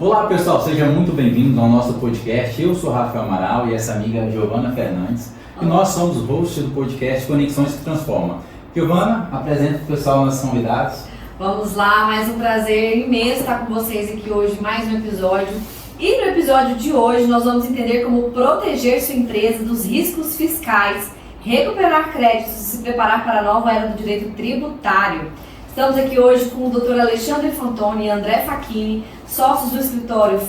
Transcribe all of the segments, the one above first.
Olá pessoal, sejam muito bem-vindos ao nosso podcast. Eu sou Rafael Amaral e essa amiga é Giovana Fernandes. E nós somos os hosts do podcast Conexões que Transformam. Giovana, apresenta o pessoal nossos convidados. Vamos lá, mais um prazer imenso estar com vocês aqui hoje, mais um episódio. E no episódio de hoje nós vamos entender como proteger sua empresa dos riscos fiscais, recuperar créditos e se preparar para a nova era do direito tributário. Estamos aqui hoje com o Dr. Alexandre Fantoni e André Facchini, sócios do escritório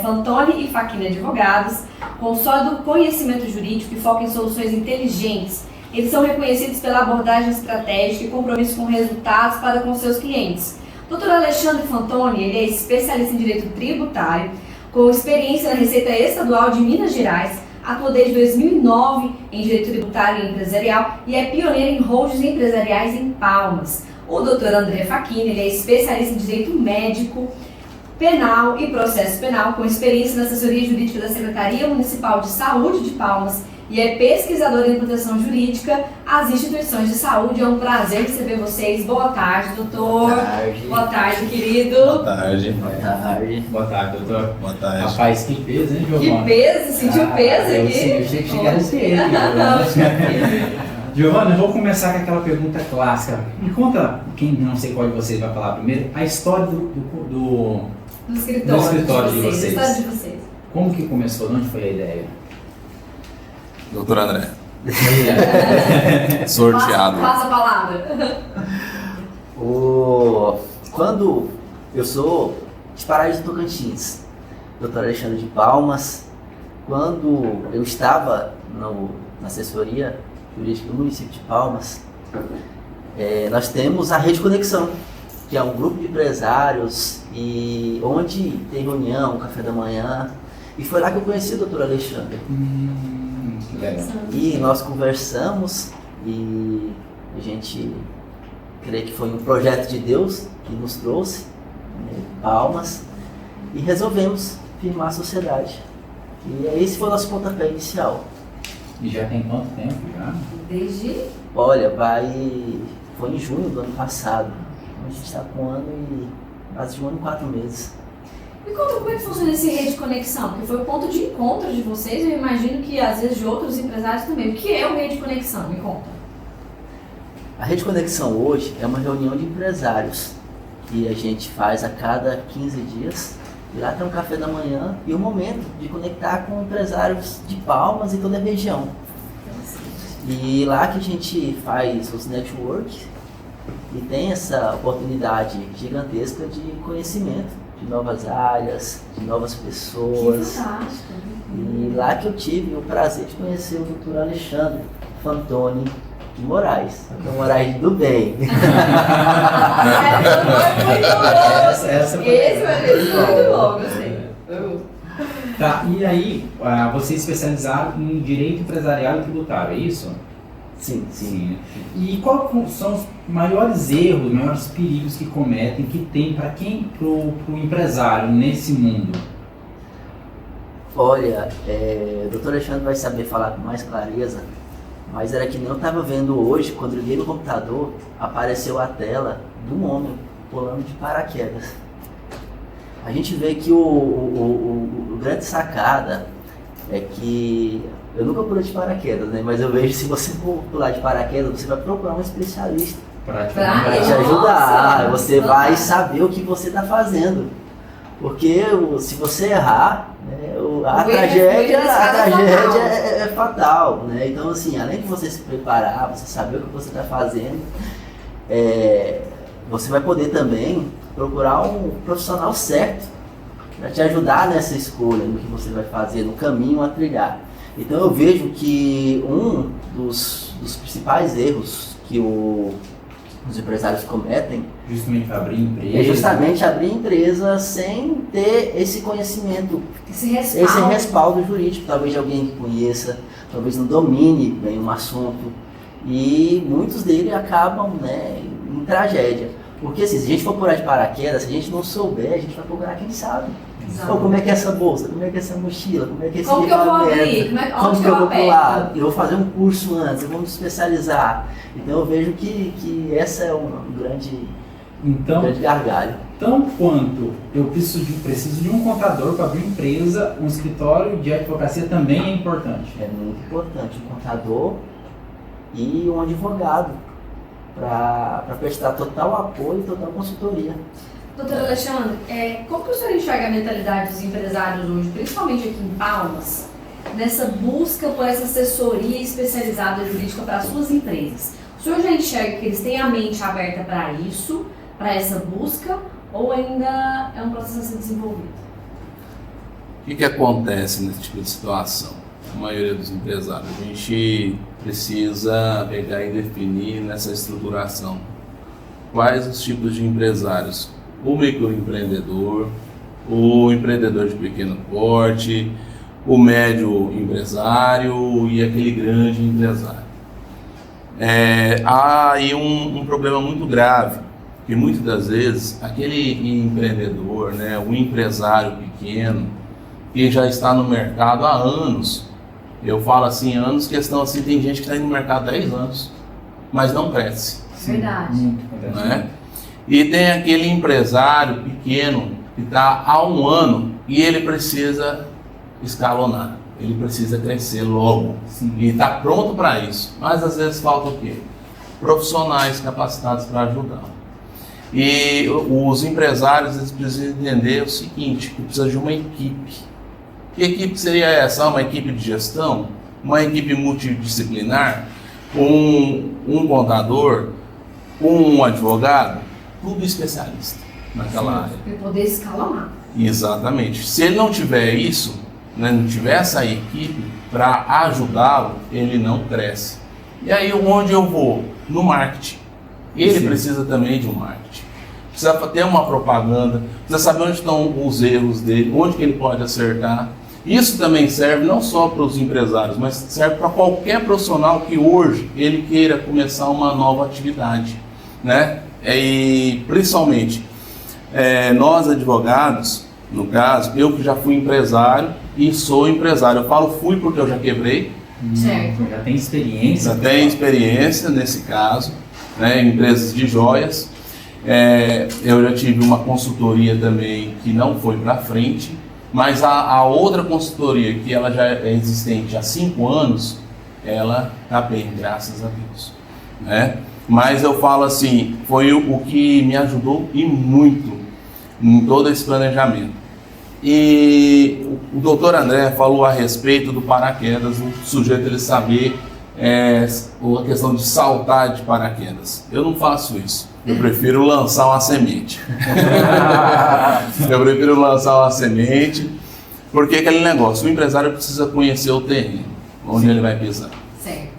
Fantoni e Facchini Advogados, com sólido conhecimento jurídico e foco em soluções inteligentes. Eles são reconhecidos pela abordagem estratégica e compromisso com resultados para com seus clientes. Dr. Alexandre Fantoni, ele é especialista em direito tributário, com experiência na Receita Estadual de Minas Gerais, atua desde 2009 em direito tributário e empresarial e é pioneiro em holdings empresariais em Palmas. O Dr. André Facchini, ele é especialista em direito médico, penal e processo penal, com experiência na assessoria jurídica da Secretaria Municipal de Saúde de Palmas e é pesquisador em proteção jurídica às instituições de saúde. É um prazer receber vocês. Boa tarde, doutor. Boa tarde. Boa tarde, querido. Boa tarde. Boa tarde. Boa tarde, doutor. Boa tarde. Rapaz, que peso, hein, Giovana? Que peso, sentiu peso aqui? Eu achei que era peso. Giovana, eu vou começar com aquela pergunta clássica. Me conta, quem não sei qual de vocês vai falar primeiro, a história do escritório de vocês. A história de vocês. Como que começou? De onde foi a ideia? Doutor André. Sorteado. Passa a palavra. Quando eu sou de Paraíso do Tocantins, doutor Alexandre de Palmas, quando eu estava na assessoria jurídica do município de Palmas, nós temos a Rede Conexão, que é um grupo de empresários e onde tem reunião, café da manhã, e foi lá que eu conheci o doutor Alexandre. E nós conversamos e a gente crê que foi um projeto de Deus que nos trouxe Palmas e resolvemos firmar a sociedade. E esse foi o nosso pontapé inicial. E já tem quanto tempo já? Desde? Olha, foi em junho do ano passado. A gente está com um ano e quase de 1 ano e 4 meses. Me conta como é que funciona esse Rede Conexão, porque foi o ponto de encontro de vocês, eu imagino que às vezes de outros empresários também. O que é o Rede Conexão? Me conta. A Rede Conexão hoje é uma reunião de empresários que a gente faz a cada 15 dias. E lá tem um café da manhã e um momento de conectar com empresários de Palmas e toda a região. E lá que a gente faz os networks e tem essa oportunidade gigantesca de conhecimento de novas áreas, de novas pessoas. Que fantástico. E lá que eu tive o prazer de conhecer o Dr. Alexandre Fantoni de Moraes, do Moraes do Bem. Esse foi muito bom, gostei. Tá, e aí, vocês especializaram em direito empresarial e tributário, é isso? Sim. E quais são os maiores erros, os maiores perigos que cometem, que tem para pro empresário nesse mundo? Olha, o Dr. Alexandre vai saber falar com mais clareza, mas era que nem eu estava vendo hoje, quando eu liguei no computador, apareceu a tela de um homem pulando de paraquedas. A gente vê que o grande sacada é que eu nunca pulei de paraquedas, né? Mas eu vejo que se você for pular de paraquedas, você vai procurar um especialista para te ajudar. Você vai saber o que você está fazendo. Porque se você errar, né, a tragédia é fatal, né? Então, assim, além de você se preparar, você saber o que você está fazendo, você vai poder também procurar um profissional certo para te ajudar nessa escolha, no que você vai fazer, no caminho a trilhar. Então eu vejo que um dos principais erros que os empresários cometem justamente abrir empresa. É justamente abrir empresa sem ter esse conhecimento, esse respaldo jurídico, talvez de alguém que conheça, talvez não domine bem um assunto. E muitos deles acabam, né, em tragédia. Porque assim, se a gente for pular de paraquedas, se a gente não souber, a gente vai procurar quem sabe. Pô, como é que é essa bolsa? Como é que é essa mochila? Como é que é esse Como que eu vou abrir? Como que eu vou pular? Eu vou fazer um curso antes, eu vou me especializar. Então eu vejo que essa é um grande gargalho. tão quanto eu preciso de um contador para abrir empresa, um escritório de advocacia também é importante. É muito importante um contador e um advogado para prestar total apoio e total consultoria. Doutor Alexandre, como que o senhor enxerga a mentalidade dos empresários hoje, principalmente aqui em Palmas, nessa busca por essa assessoria especializada jurídica para as suas empresas? O senhor já enxerga que eles têm a mente aberta para isso, para essa busca, ou ainda é um processo a ser desenvolvido? O que acontece nesse tipo de situação? A maioria dos empresários, a gente precisa pegar e definir nessa estruturação quais os tipos de empresários: o microempreendedor, o empreendedor de pequeno porte, o médio empresário e aquele grande empresário. Há aí um problema muito grave, que muitas das vezes aquele empreendedor, né, o empresário pequeno, que já está no mercado há anos, eu falo assim, anos, questão assim, tem gente que está no mercado há 10 anos, mas não cresce. Verdade. Né? E tem aquele empresário pequeno que está há um ano e ele precisa escalonar, ele precisa crescer logo. Sim. E está pronto para isso, mas às vezes falta o quê? Profissionais capacitados para ajudar. E os empresários, eles precisam entender o seguinte, que precisa de uma equipe. Que equipe seria essa? Uma equipe de gestão? Uma equipe multidisciplinar? Um contador? Um advogado? Tudo especialista naquela área. Para poder escalonar. Exatamente. Se ele não tiver isso, né, não tiver essa equipe para ajudá-lo, ele não cresce. E aí onde eu vou? No marketing. Ele Sim. precisa também de um marketing. Precisa ter uma propaganda, precisa saber onde estão os erros dele, onde que ele pode acertar. Isso também serve não só para os empresários, mas serve para qualquer profissional que hoje ele queira começar uma nova atividade, né? E principalmente nós advogados, no caso, eu que já fui empresário e sou empresário. Eu falo fui porque eu já quebrei. Certo. Já tem experiência. Já tenho experiência nesse caso, né, em empresas de joias. Eu já tive uma consultoria também que não foi para frente, mas a outra consultoria que ela já é existente há 5 anos, ela está bem, graças a Deus, né? Mas eu falo assim, foi o que me ajudou e muito em todo esse planejamento. E o doutor André falou a respeito do paraquedas, o sujeito ele saber a questão de saltar de paraquedas. Eu não faço isso, eu prefiro lançar uma semente. Eu prefiro lançar uma semente, porque aquele negócio, o empresário precisa conhecer o terreno, onde ele vai pisar. Certo.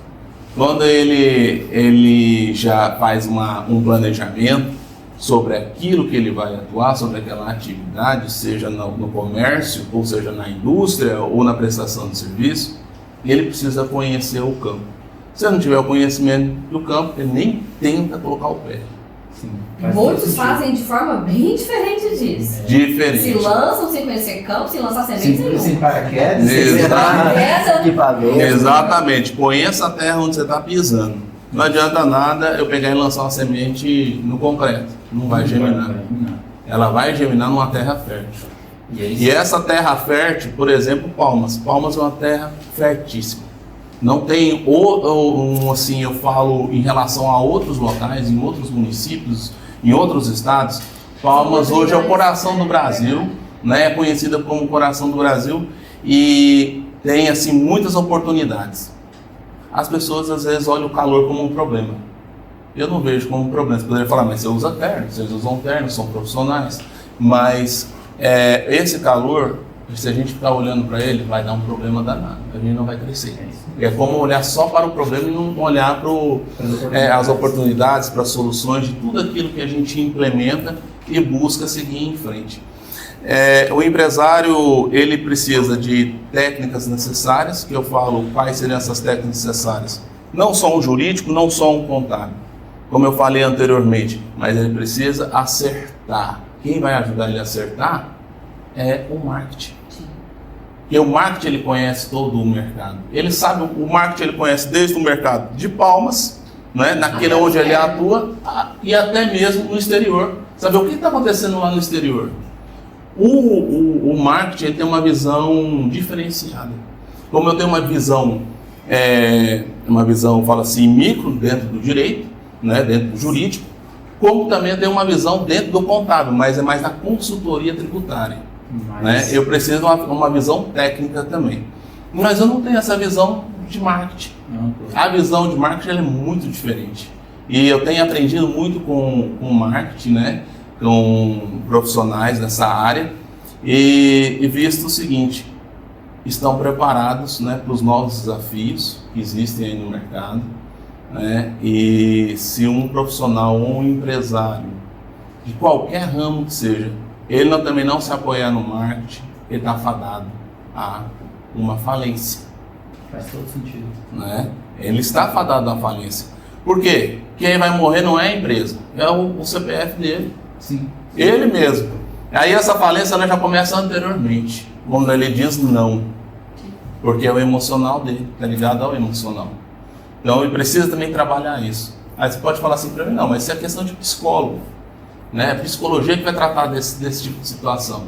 Quando ele já faz um planejamento sobre aquilo que ele vai atuar, sobre aquela atividade, seja no comércio, ou seja na indústria, ou na prestação de serviço, ele precisa conhecer o campo. Se ele não tiver o conhecimento do campo, ele nem tenta colocar o pé. Sim, Muitos fazem de forma bem diferente disso. Diferente. Se lançam sem conhecer campo, sem lançar sementes, sem paraquedas. Equipamento. Exatamente. Conheça a terra onde você está pisando. Não adianta nada eu pegar e lançar uma semente no concreto. Não vai germinar. Ela vai germinar numa terra fértil. E essa terra fértil, por exemplo, Palmas. Palmas é uma terra fertíssima. Não tem, assim, eu falo em relação a outros locais, em outros municípios, em outros estados. Palmas hoje é o coração do Brasil, né? É conhecida como o coração do Brasil e tem, assim, muitas oportunidades. As pessoas, às vezes, olham o calor como um problema. Eu não vejo como um problema. Você poderia falar, mas você usa terno, vocês usam terno, são profissionais. Mas esse calor, se a gente ficar olhando para ele, vai dar um problema danado. A gente não vai crescer. É como olhar só para o problema e não olhar para as oportunidades, para as soluções de tudo aquilo que a gente implementa e busca seguir em frente. O empresário, ele precisa de técnicas necessárias, que eu falo quais seriam essas técnicas necessárias. Não só um jurídico, não só um contábil, como eu falei anteriormente, mas ele precisa acertar. Quem vai ajudar ele a acertar é o marketing. Porque o marketing ele conhece todo o mercado. Ele sabe, o marketing ele conhece desde o mercado de Palmas, né, naquele onde ele atua, e até mesmo no exterior. saber o que está acontecendo lá no exterior. O marketing ele tem uma visão diferenciada. Como eu tenho uma visão, falo assim, micro dentro do direito, né, dentro do jurídico, como também eu tenho uma visão dentro do contábil, mas é mais da consultoria tributária. Né? Eu preciso de uma visão técnica também. Mas eu não tenho essa visão de marketing. A visão de marketing ela é muito diferente. E eu tenho aprendido muito com marketing, né? Com profissionais dessa área e visto o seguinte, estão preparados, né, para os novos desafios que existem aí no mercado, né? E se um profissional ou um empresário de qualquer ramo que seja, ele também não se apoiar no marketing, ele está fadado a uma falência. Faz todo sentido. Né? Ele está fadado a falência. Por quê? Quem vai morrer não é a empresa, é o CPF dele. Sim. Ele mesmo. Aí essa falência ela já começa anteriormente, quando ele diz não. Porque é o emocional dele, está ligado ao emocional. Então ele precisa também trabalhar isso. Aí você pode falar assim para mim, não, mas isso é questão de psicólogo. Né? A psicologia que vai tratar desse tipo de situação.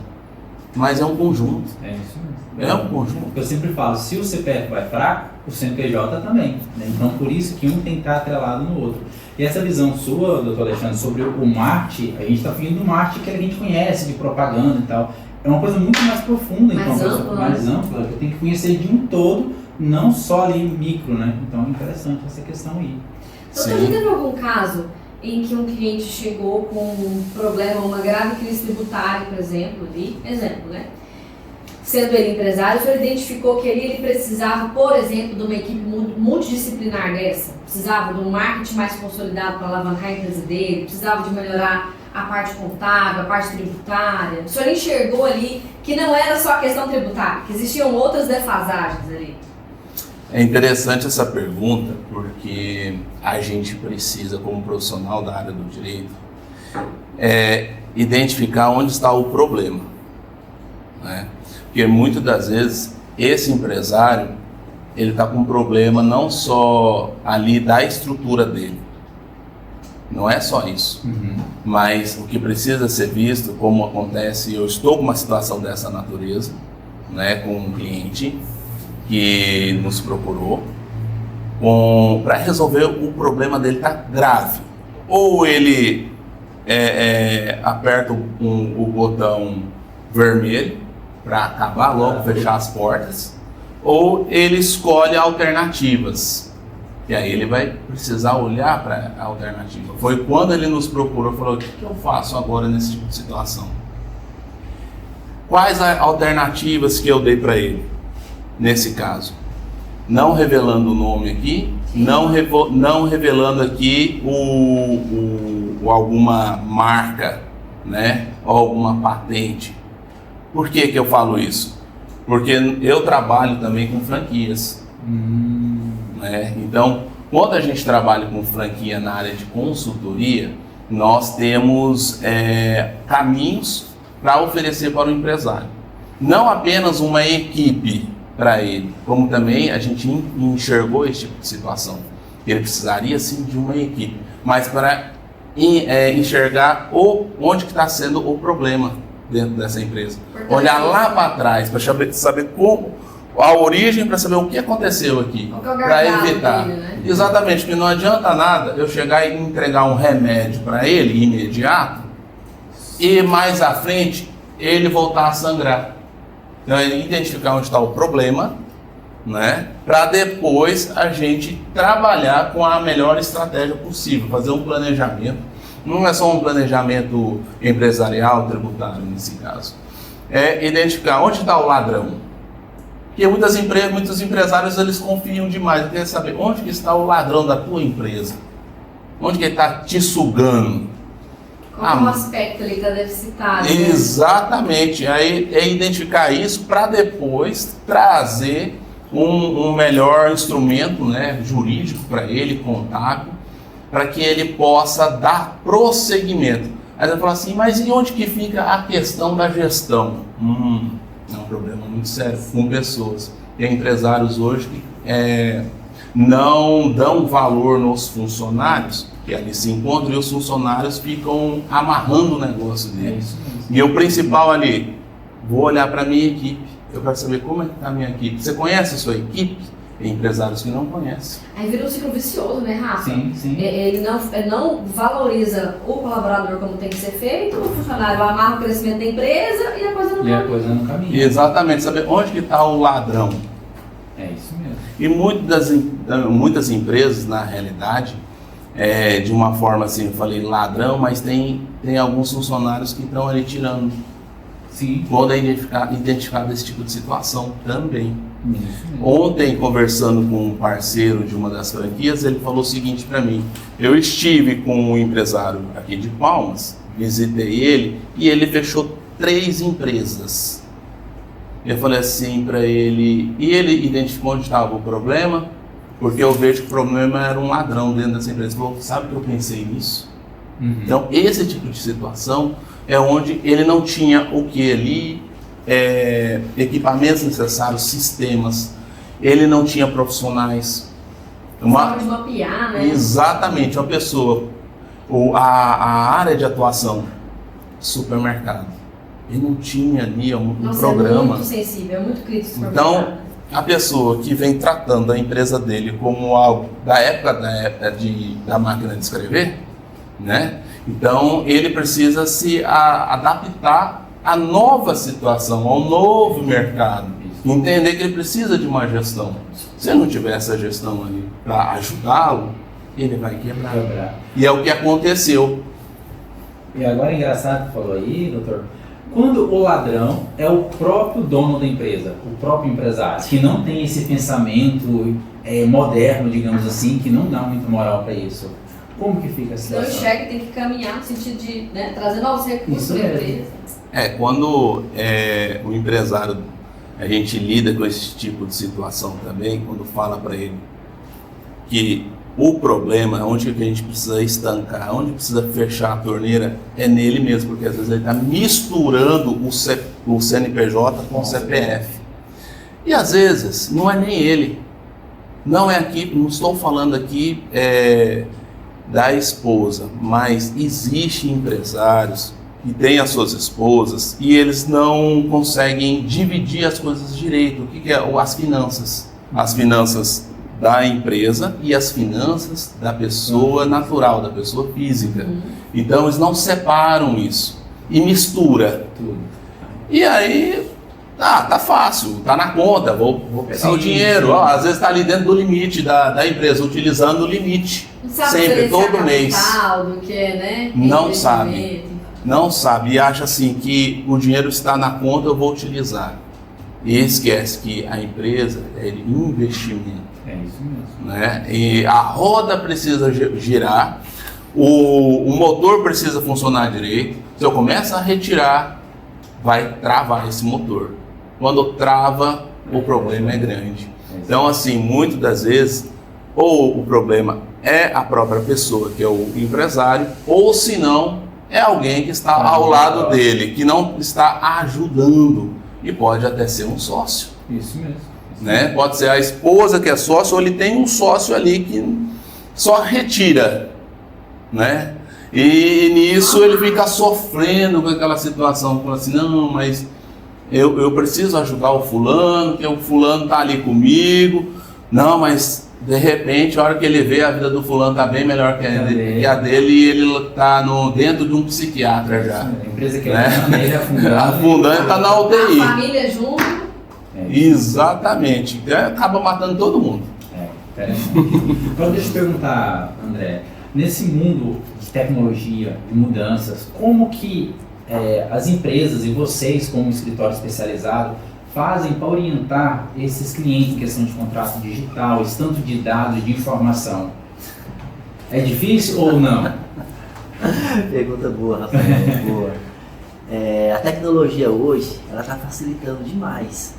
Mas é um conjunto. É isso mesmo. É um conjunto. Eu sempre falo, se o CPF vai fraco, o CNPJ também. Né? Então, por isso que um tem que estar atrelado no outro. E essa visão sua, doutor Alexandre, sobre o marketing, a gente está falando do marketing que a gente conhece, de propaganda e tal. É uma coisa muito mais profunda, mais então, ampla, mais ampla. Eu tenho que conhecer de um todo, não só ali micro, né? Então, é interessante essa questão aí. Doutor, já teve algum caso em que um cliente chegou com um problema, uma grave crise tributária, por exemplo, né? Sendo ele empresário, o senhor identificou que ele precisava, por exemplo, de uma equipe multidisciplinar dessa? Precisava de um marketing mais consolidado para alavancar a empresa dele? Precisava de melhorar a parte contábil, a parte tributária? O senhor enxergou ali que não era só a questão tributária, que existiam outras defasagens ali? É interessante essa pergunta, porque a gente precisa, como profissional da área do direito, identificar onde está o problema. Né? Porque muitas das vezes esse empresário ele está com um problema não só ali da estrutura dele, não é só isso, mas o que precisa ser visto, como acontece, eu estou com uma situação dessa natureza, né, com um cliente que nos procurou para resolver o problema dele está grave, ou ele aperta o botão vermelho para acabar logo, fechar as portas, ou ele escolhe alternativas, e aí ele vai precisar olhar para a alternativa. Foi quando ele nos procurou e falou, o que eu faço agora nesse tipo de situação? Quais as alternativas que eu dei para ele, nesse caso? Não revelando o nome aqui, não revelando aqui alguma marca, né, ou alguma patente. Por que eu falo isso? Porque eu trabalho também com franquias. Né? Então, quando a gente trabalha com franquia na área de consultoria, nós temos caminhos para oferecer para o empresário. Não apenas uma equipe para ele, como também a gente enxergou esse tipo de situação. Ele precisaria sim de uma equipe, mas para enxergar onde que está sendo o problema dentro dessa empresa. Olhar lá para trás, para saber como a origem, para saber o que aconteceu aqui, para evitar. Dele, né? Exatamente, porque não adianta nada eu chegar e entregar um remédio para ele imediato e mais à frente ele voltar a sangrar. Então é identificar onde está o problema, né, para depois a gente trabalhar com a melhor estratégia possível, fazer um planejamento. Não é só um planejamento empresarial, tributário nesse caso. É identificar onde está o ladrão. Porque muitos empresários eles confiam demais. Querem saber onde que está o ladrão da tua empresa. Onde que ele está te sugando. Qual é o aspecto ali que está deficitário? Né? Exatamente. Aí é identificar isso para depois trazer um melhor instrumento, né, jurídico para ele, contábil, para que ele possa dar prosseguimento. Aí você fala assim, mas e onde que fica a questão da gestão? É um problema muito sério com pessoas. Tem empresários hoje que não dão valor nos funcionários, que ali se encontram e os funcionários ficam amarrando o negócio deles. E o principal ali, vou olhar para a minha equipe, eu quero saber como é que está a minha equipe. Você conhece a sua equipe? Tem empresários que não conhecem. Aí vira um ciclo vicioso, né, Rafa? Sim. Ele não valoriza o colaborador como tem que ser feito, o funcionário amarra o crescimento da empresa e a coisa não caminha. Exatamente, saber onde que está o ladrão. É isso mesmo. E muitas empresas, na realidade, de uma forma assim, eu falei ladrão, mas tem alguns funcionários que estão ali tirando. Sim. Quando é identificado esse tipo de situação também. Ontem, conversando com um parceiro de uma das franquias, ele falou o seguinte para mim: eu estive com um empresário aqui de Palmas, visitei ele e ele fechou 3 empresas. Eu falei assim para ele, e ele identificou onde estava o problema, porque eu vejo que o problema era um ladrão dentro dessa empresa. Ele falou: sabe que eu pensei nisso? Então, esse tipo de situação é onde ele não tinha o que ali, equipamentos necessários, sistemas, ele não tinha profissionais. Forma de mapear, né? Exatamente, uma pessoa, a área de atuação, supermercado, ele não tinha ali um programa. É muito sensível, é muito crítico. Então, a pessoa que vem tratando a empresa dele como algo da época da máquina de escrever, né? Então ele precisa se adaptar à nova situação, ao novo mercado, entender que ele precisa de uma gestão. Se não tiver essa gestão ali para ajudá-lo, ele vai quebrar. E é o que aconteceu. E agora é engraçado que falou aí, doutor, quando o ladrão é o próprio dono da empresa, o próprio empresário, que não tem esse pensamento moderno, digamos assim, que não dá muita moral para isso. Como que fica a situação? Então o cheque tem que caminhar no sentido de trazer novos recursos para a empresa. Quando o empresário, a gente lida com esse tipo de situação também, quando fala para ele que o problema, onde que a gente precisa estancar, onde precisa fechar a torneira, é nele mesmo, porque às vezes ele está misturando o CNPJ com o CPF. E às vezes não é nem ele. Não é aqui, não estou falando aqui da esposa, mas existem empresários que têm as suas esposas e eles não conseguem dividir as coisas direito. O que é as finanças? As finanças da empresa e as finanças da pessoa natural, da pessoa física. Então eles não separam isso e mistura tudo. E aí, tá fácil, tá na conta, vou pegar o dinheiro. Ó, às vezes está ali dentro do limite da empresa, utilizando o limite. Sempre, todo mês. Do que, né? Não sabe e acha assim que o dinheiro está na conta, eu vou utilizar. E esquece que a empresa é de investimento. É isso mesmo. Né? E a roda precisa girar, o motor precisa funcionar direito. Se eu começo a retirar, vai travar esse motor. Quando trava, o problema é grande. Então, assim, muitas das vezes, ou o problema é a própria pessoa, que é o empresário, ou se não, é alguém que está ao lado dele, que não está ajudando. E pode até ser um sócio. Isso mesmo. Né? Pode ser a esposa que é sócio, ou ele tem um sócio ali que só retira. Né? E nisso ele fica sofrendo com aquela situação. Fala assim, não, mas eu preciso ajudar o fulano, que o fulano está ali comigo. Não, mas de repente, a hora que ele vê a vida do fulano está bem melhor que a dele e ele está dentro de um psiquiatra já. A empresa que ele afundando, está na UTI. A família junto. Exatamente. Acaba matando todo mundo. Interessante. Agora deixa eu perguntar, André, nesse mundo de tecnologia, de mudanças, como que as empresas e vocês como escritório especializado fazem para orientar esses clientes em questão de contrato digital, esse tanto de dados e de informação? É difícil ou não? Pergunta boa, Rafael, boa. A tecnologia hoje, ela está facilitando demais.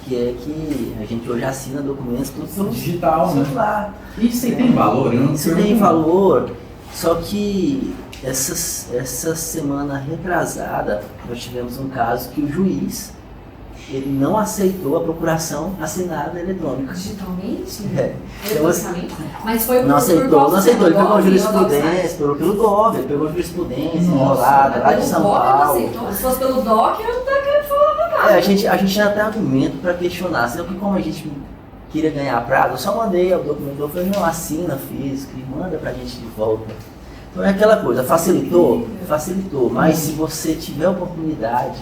Que é que a gente hoje assina documentos tudo digital, celular. Né? Isso aí tem valor? Isso tem valor, só que essa semana retrasada nós tivemos um caso que o juiz ele não aceitou a procuração assinada eletrônica. Digitalmente? Eletronicamente? Mas foi Não aceitou, ele pegou uma jurisprudência, pelo pelo DOV, ele pegou jurisprudência enrolada lá de São Paulo. Se fosse pelo DOC, eu não estaria falando nada. A gente já tem argumento para questionar, sendo que como a gente queria ganhar prazo, eu só mandei o documento, eu falei, não, assina físico e manda pra gente de volta. Então é aquela coisa, facilitou, mas se você tiver a oportunidade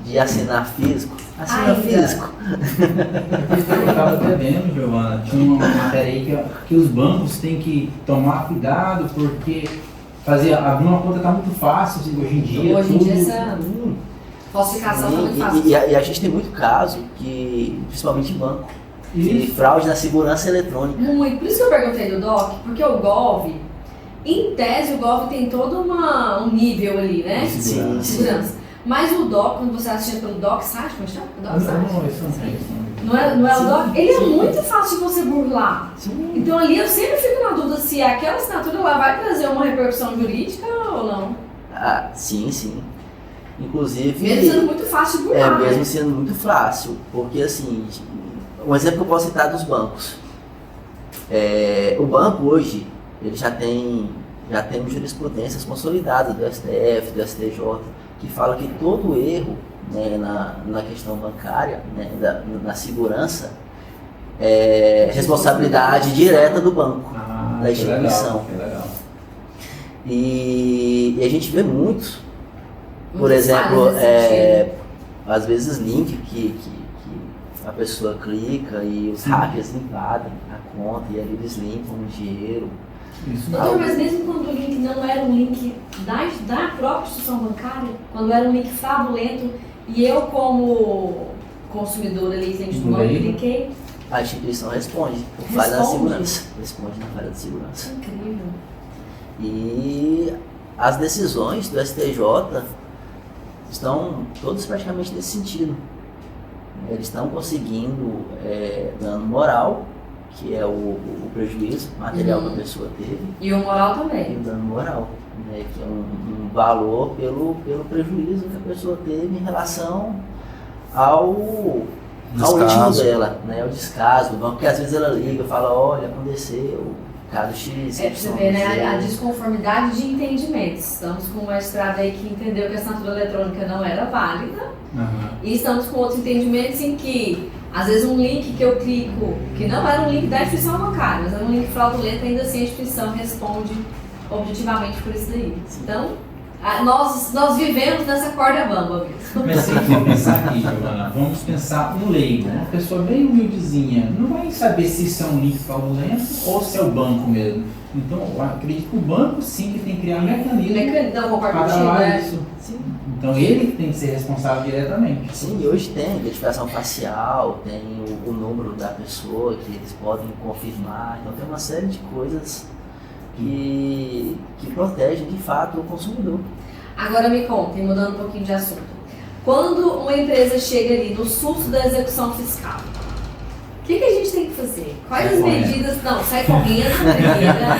de assinar físico, assina físico. Eu estava até vendo, Giovana, tinha uma matéria aí que os bancos têm que tomar cuidado porque abrir uma conta está muito fácil hoje em dia. Hoje em dia essa falsificação está muito fácil. E a gente tem muito caso, principalmente em banco, de fraude na segurança eletrônica. Muito, por isso que eu perguntei do DOC, porque o Gov, em tese o Gov tem todo um nível ali, né? Sim. Segurança. Mas o DOC, quando você assiste pelo DocSite, como chama? Não é o DOC? Ele é muito fácil de você burlar. Sim. Então ali eu sempre fico na dúvida se aquela assinatura ela vai trazer uma repercussão jurídica ou não. Ah, sim. Inclusive... Mesmo sendo muito fácil de burlar. Mesmo sendo muito fácil, porque assim, um exemplo que eu posso citar dos bancos. O banco hoje, ele já tem jurisprudências consolidadas do STF, do STJ, que fala que todo erro, né, na questão bancária, né, na segurança, é responsabilidade direta do banco, da instituição. Legal. E a gente vê muito, por exemplo, às vezes link que a pessoa clica e os hackers invadem a conta e ali eles limpam o dinheiro. Doutor, mas mesmo quando o link não era um link da própria instituição bancária, quando era um link fraudulento e eu como consumidor ali, cliente do banco, cliquei... A instituição responde por falha da segurança. Responde na falha de segurança. Incrível. E as decisões do STJ estão todas praticamente nesse sentido. Eles estão conseguindo dano moral, que é o prejuízo material que a pessoa teve. E o moral também. E o dano moral, né, que é um valor pelo prejuízo que a pessoa teve em relação ao íntimo dela, né, ao descaso do banco, porque às vezes ela liga e fala, olha, aconteceu, caso X. Pra você ver, né, a desconformidade de entendimentos. Estamos com uma estrada aí que entendeu que a assinatura eletrônica não era válida. E estamos com outros entendimentos em que, às vezes, um link que eu clico, que não era um link da instituição bancária, mas era um link fraudulento, ainda assim a instituição responde objetivamente por isso daí. Então, nós vivemos nessa corda bamba mesmo. Mas se a gente for pensar aqui, Giovana, vamos pensar um leigo, uma pessoa bem humildezinha, não vai saber se isso é um link fraudulento ou se é o banco mesmo. Então, eu acredito que o banco sim que tem que criar um mecanismo para trabalhar isso. Sim. Então ele tem que ser responsável diretamente. Sim, e hoje tem identificação facial, tem o número da pessoa que eles podem confirmar, então tem uma série de coisas que protegem de fato o consumidor. Agora me contem, mudando um pouquinho de assunto. Quando uma empresa chega ali no susto da execução fiscal, o que a gente tem que fazer? Quais as medidas... Não, sai correndo, primeira.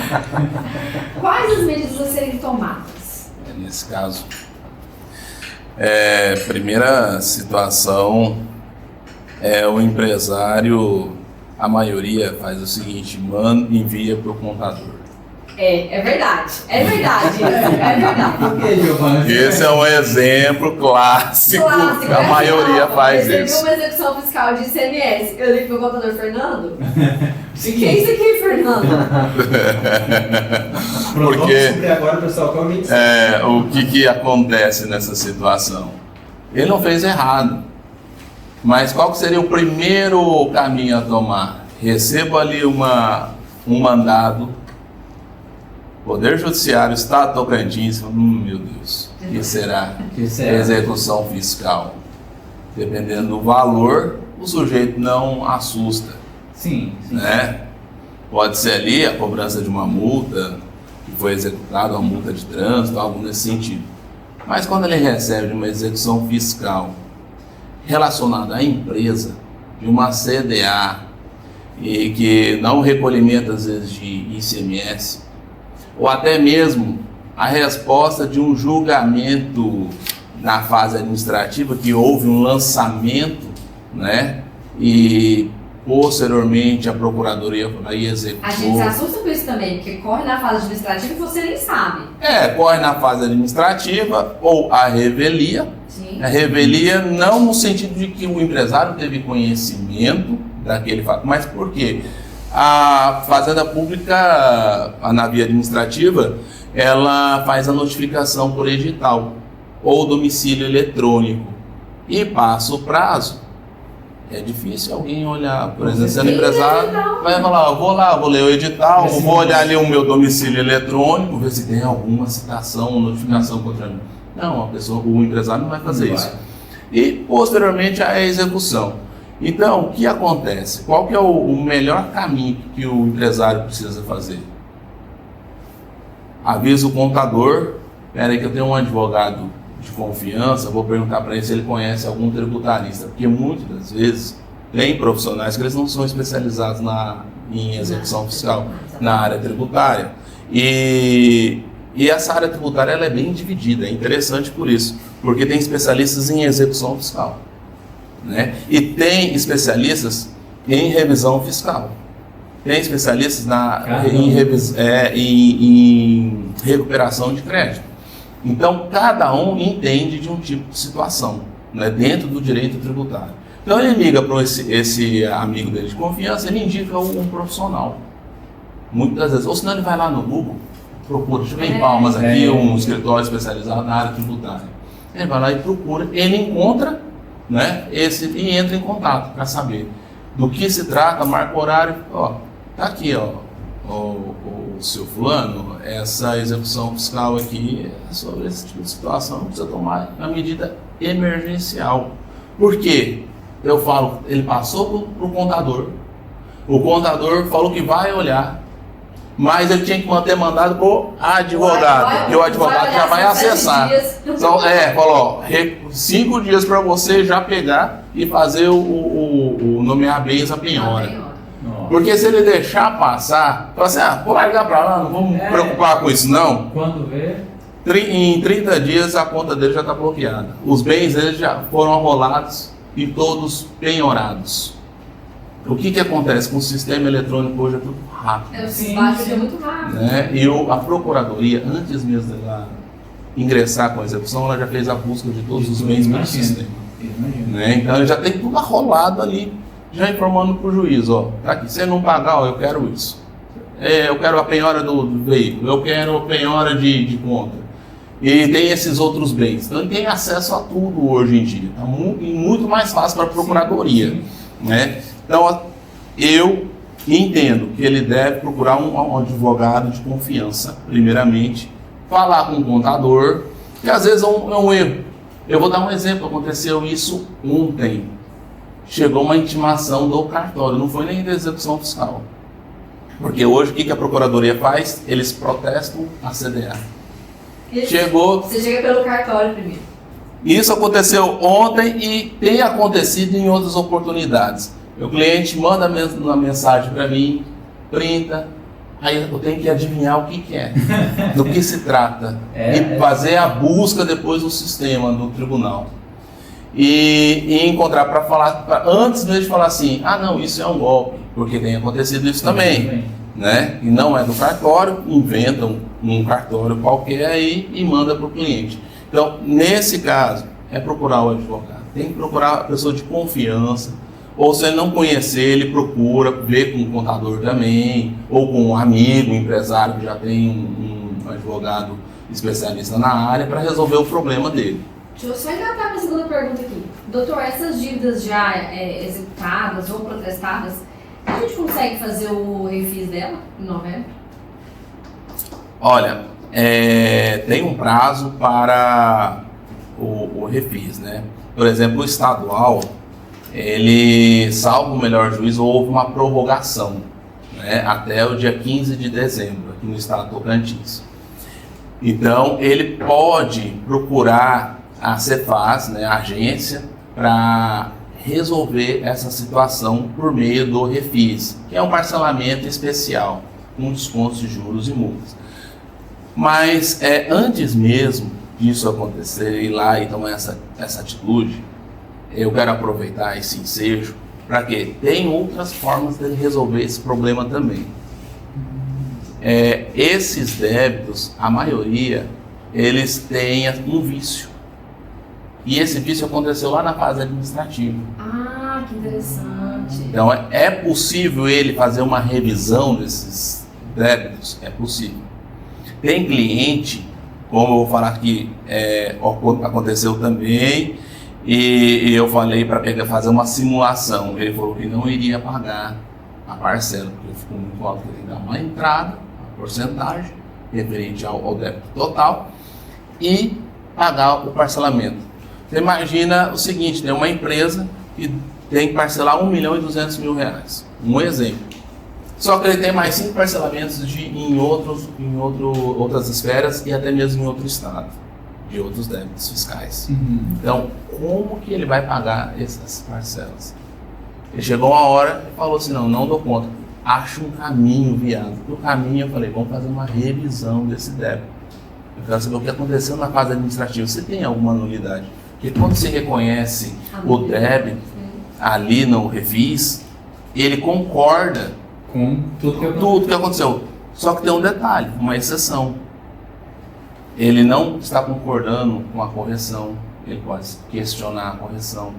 Quais as medidas a serem tomadas? Nesse caso, primeira situação é o empresário, a maioria faz o seguinte, envia para o contador. É verdade. Por que, Giovana? Esse é um exemplo clássico que a maioria faz isso. Recebi uma execução fiscal de ICMS. Eu ligo pro contador Fernando. Que é isso aqui, Fernando? Porque agora, pessoal, o que acontece nessa situação? Ele não fez errado. Mas qual que seria o primeiro caminho a tomar? Receba ali um mandado. Poder Judiciário, Estado Tocantins, meu Deus, o que será? Execução fiscal. Dependendo do valor, o sujeito não assusta. Sim. Né? Pode ser ali a cobrança de uma multa, que foi executada, uma multa de trânsito, algo nesse sentido. Mas quando ele recebe uma execução fiscal relacionada à empresa, de uma CDA, e que não recolhimento às vezes de ICMS, ou até mesmo a resposta de um julgamento na fase administrativa, que houve um lançamento né? E posteriormente a Procuradoria aí executou. A gente se assusta com isso também, porque corre na fase administrativa e você nem sabe. Corre na fase administrativa ou a revelia. Sim. A revelia não no sentido de que o empresário teve conhecimento daquele fato, mas por quê? A Fazenda Pública, na via administrativa, ela faz a notificação por edital ou domicílio eletrônico e passa o prazo. É difícil alguém olhar, por exemplo, sendo empresário, vai falar, vou ler o edital, vou olhar ali o meu domicílio eletrônico, ver se tem alguma citação ou notificação contra mim. Não, o empresário não vai fazer isso. E, posteriormente, a execução. Então, o que acontece? Qual que é o melhor caminho que o empresário precisa fazer? Avisa o contador, espera aí que eu tenho um advogado de confiança, vou perguntar para ele se ele conhece algum tributarista, porque muitas das vezes tem profissionais que eles não são especializados em execução fiscal, na área tributária. E essa área tributária ela é bem dividida, é interessante por isso, porque tem especialistas em execução fiscal, né? E tem especialistas em revisão fiscal, tem especialistas em recuperação de crédito. Então, cada um entende de um tipo de situação, né, dentro do direito tributário. Então, ele liga para esse amigo dele de confiança, ele indica um profissional. Muitas vezes, ou senão ele vai lá no Google, procura, deixa eu ver em Palmas aqui, um escritório especializado na área tributária. Ele vai lá e procura, ele encontra, né, e entra em contato para saber do que se trata, marca o horário, tá aqui, o seu fulano, essa execução fiscal aqui é sobre esse tipo de situação, precisa tomar uma medida emergencial. Por quê? Eu falo, ele passou para o contador, o contador falou que vai olhar, mas ele tinha que manter mandado para o advogado, e o advogado já vai acessar. Então, falou, 5 dias para você já pegar e fazer o nomear bens a penhora. Porque se ele deixar passar, fala assim, vou largar para lá, não vamos preocupar com isso não. Quando vê... Em 30 dias a conta dele já está bloqueada. Os bens dele já foram arrolados e todos penhorados. O que acontece com o sistema eletrônico hoje? É tudo rápido. O despacho é muito rápido. Né? E a Procuradoria, antes mesmo dela ingressar com a execução, ela já fez a busca de todos os bens pelo sistema. Né? Então ele já tem tudo arrolado ali, já informando para o juiz, tá aqui, se ele não pagar, eu quero isso. Eu quero a penhora do veículo, eu quero a penhora de conta. E tem esses outros bens. Então ele tem acesso a tudo hoje em dia. Está muito mais fácil para a Procuradoria. Né? Então eu entendo que ele deve procurar um advogado de confiança, primeiramente, falar com o contador, que às vezes é um erro. Eu vou dar um exemplo, aconteceu isso ontem. Chegou uma intimação do cartório, não foi nem da execução fiscal. Porque hoje o que a Procuradoria faz? Eles protestam a CDA. Você chega pelo cartório primeiro. Isso aconteceu ontem e tem acontecido em outras oportunidades. O cliente manda uma mensagem para mim, printa, aí eu tenho que adivinhar o que é, do que se trata, e fazer a busca depois do sistema, do tribunal. E encontrar para falar, antes mesmo de falar assim, não, isso é um golpe, porque tem acontecido isso também, né? E não é do cartório, inventam um cartório qualquer aí e manda para o cliente. Então, nesse caso, é procurar o advogado, tem que procurar a pessoa de confiança, ou se ele não conhecer, ele procura ver com o contador também, ou com um amigo, um empresário que já tem um advogado especialista na área para resolver o problema dele. Deixa eu só engatar a segunda pergunta aqui. Doutor, essas dívidas já executadas ou protestadas, a gente consegue fazer o refis dela em novembro? Olha, tem um prazo para o refis, né? Por exemplo, o estadual, ele, salvo o melhor juízo, houve uma prorrogação, né, até o dia 15 de dezembro, aqui no estado do Tocantins. Então, ele pode procurar a Cefaz, né, a agência, para resolver essa situação por meio do refis, que é um parcelamento especial, com descontos de juros e multas. Mas antes mesmo disso acontecer, ir lá e tomar essa atitude, eu quero aproveitar esse ensejo para que tem outras formas de resolver esse problema também. Esses débitos, a maioria, eles têm um vício. E esse vício aconteceu lá na fase administrativa. Ah, que interessante. Então, é possível ele fazer uma revisão desses débitos? É possível. Tem cliente, como eu vou falar aqui, aconteceu também, e eu falei para fazer uma simulação. Ele falou que não iria pagar a parcela, porque ficou muito alto, que ele tem que dar uma entrada, uma porcentagem, referente ao débito total, e pagar o parcelamento. Você imagina o seguinte, tem uma empresa que tem que parcelar R$1.200.000, um exemplo. Só que ele tem mais 5 parcelamentos em outras esferas e até mesmo em outro estado, de outros débitos fiscais. Então, como que ele vai pagar essas parcelas? Ele chegou uma hora e falou assim, não dou conta, acho um caminho viável. No caminho eu falei, vamos fazer uma revisão desse débito. Eu quero saber o que aconteceu na fase administrativa, se tem alguma nulidade. Porque quando você reconhece o débito ali no refis, ele concorda com tudo que aconteceu. Só que tem um detalhe, uma exceção. Ele não está concordando com a correção, ele pode questionar a correção.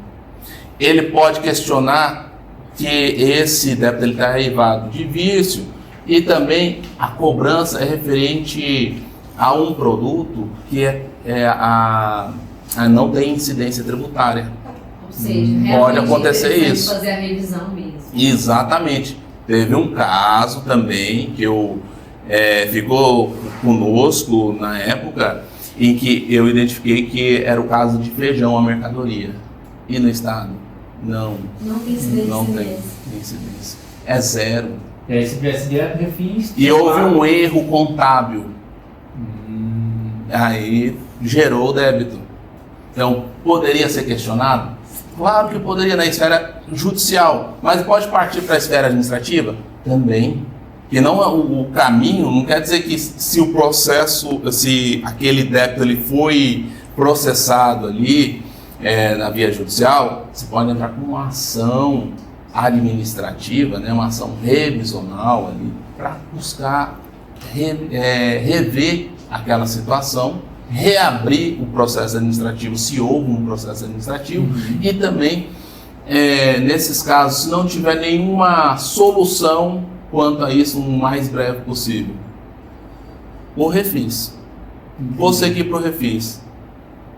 Ele pode questionar que esse débito está derivado de vício e também a cobrança é referente a um produto que não tem incidência tributária. Ou seja, pode acontecer isso. Fazer a revisão mesmo. Exatamente. Teve um caso também que ficou conosco na época em que eu identifiquei que era o caso de feijão à mercadoria. E no estado? Não. Não tem incidência. Não tem incidência. É zero. E aí, se tivesse direto refis... E houve um erro contábil. Aí gerou o débito. Então, poderia ser questionado? Claro que poderia na esfera judicial, mas pode partir para a esfera administrativa? Também. Porque não o caminho, não quer dizer que se o processo, se aquele débito ele foi processado ali na via judicial, você pode entrar com uma ação administrativa, né, uma ação revisional ali, para buscar rever aquela situação, reabrir o processo administrativo, se houve um processo administrativo, e também, nesses casos, se não tiver nenhuma solução quanto a isso, o mais breve possível. O refis. Vou seguir para o refis.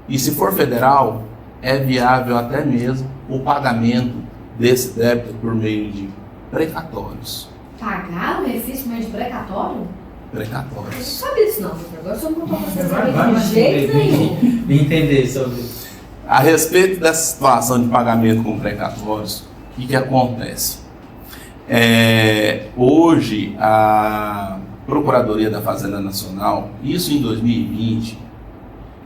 E se for federal, é viável até mesmo o pagamento desse débito por meio de precatórios. Pagar o refis por meio de precatório? Precatórios. Eu não sabia disso não, agora só não contou pra vocês Vai de jeito nenhum. entender sobre isso. A respeito dessa situação de pagamento com precatórios, o que acontece? Hoje, a Procuradoria da Fazenda Nacional, isso em 2020,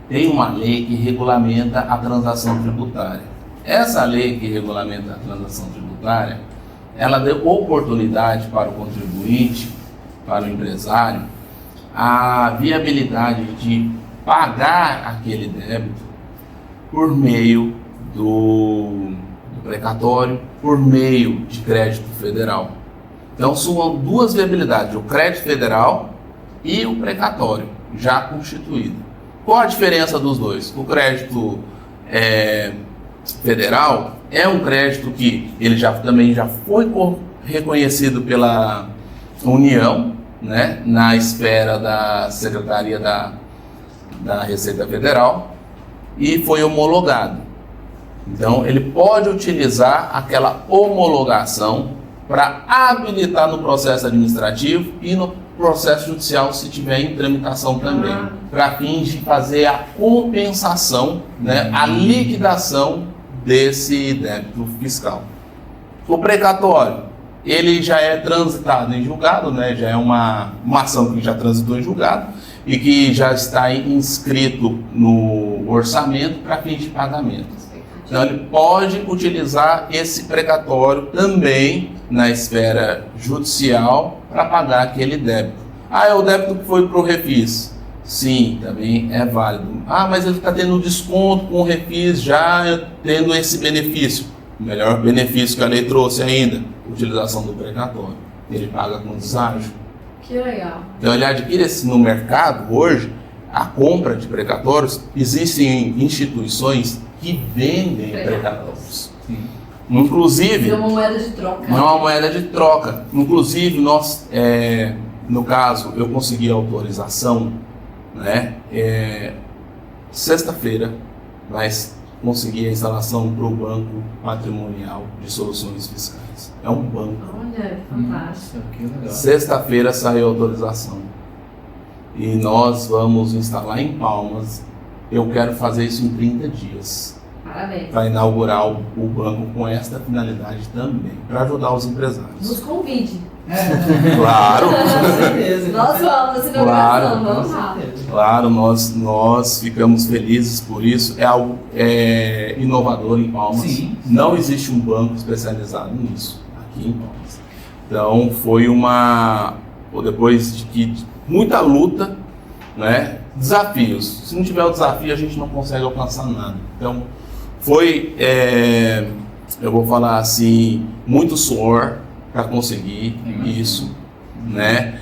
tem uma lei que regulamenta a transação tributária. Essa lei que regulamenta a transação tributária, ela deu oportunidade para o contribuinte, para o empresário, a viabilidade de pagar aquele débito por meio do precatório, por meio de crédito federal. Então são duas viabilidades, o crédito federal e o precatório, já constituído. Qual a diferença dos dois? O crédito federal é um crédito que ele também já foi reconhecido pela União, né, na esfera da Secretaria da Receita Federal, e foi homologado. Então, ele pode utilizar aquela homologação para habilitar no processo administrativo e no processo judicial, se tiver em tramitação também, para fins de fazer a compensação, né, a liquidação desse débito fiscal. O precatório, ele já é transitado em julgado, né, já é uma ação que já transitou em julgado e que já está inscrito no orçamento para fins de pagamento. Então, ele pode utilizar esse precatório também na esfera judicial para pagar aquele débito. É o débito que foi para o refis. Sim, também é válido. Ah, mas ele está tendo desconto com o refis, já tendo esse benefício. O melhor benefício que a lei trouxe ainda, utilização do precatório. Ele paga com deságio. Que legal. Então ele adquire no mercado hoje, a compra de precatórios, existem instituições que vendem precatórios. Sim. Inclusive, é uma moeda de troca. não é uma moeda de troca. Inclusive, nós, no caso, eu consegui autorização, né? Sexta-feira, mas consegui a instalação para o Banco Patrimonial de Soluções Fiscais. É um banco. Olha, fantástico. Que legal. Sexta-feira saiu a autorização. E nós vamos instalar em Palmas. Eu quero fazer isso em 30 dias. Parabéns. Para inaugurar o banco com esta finalidade também, para ajudar os empresários. Nos convide. Claro, Com certeza. Nós vamos, essa inauguração, Claro, vamos Com lá. certeza. claro, nós ficamos felizes por isso. É algo inovador em Palmas. Sim. Não existe um banco especializado nisso aqui em Palmas. Então foi depois de muita luta, né? Desafios. Se não tiver o desafio, a gente não consegue alcançar nada. Então foi, eu vou falar assim, muito suor para conseguir isso, né?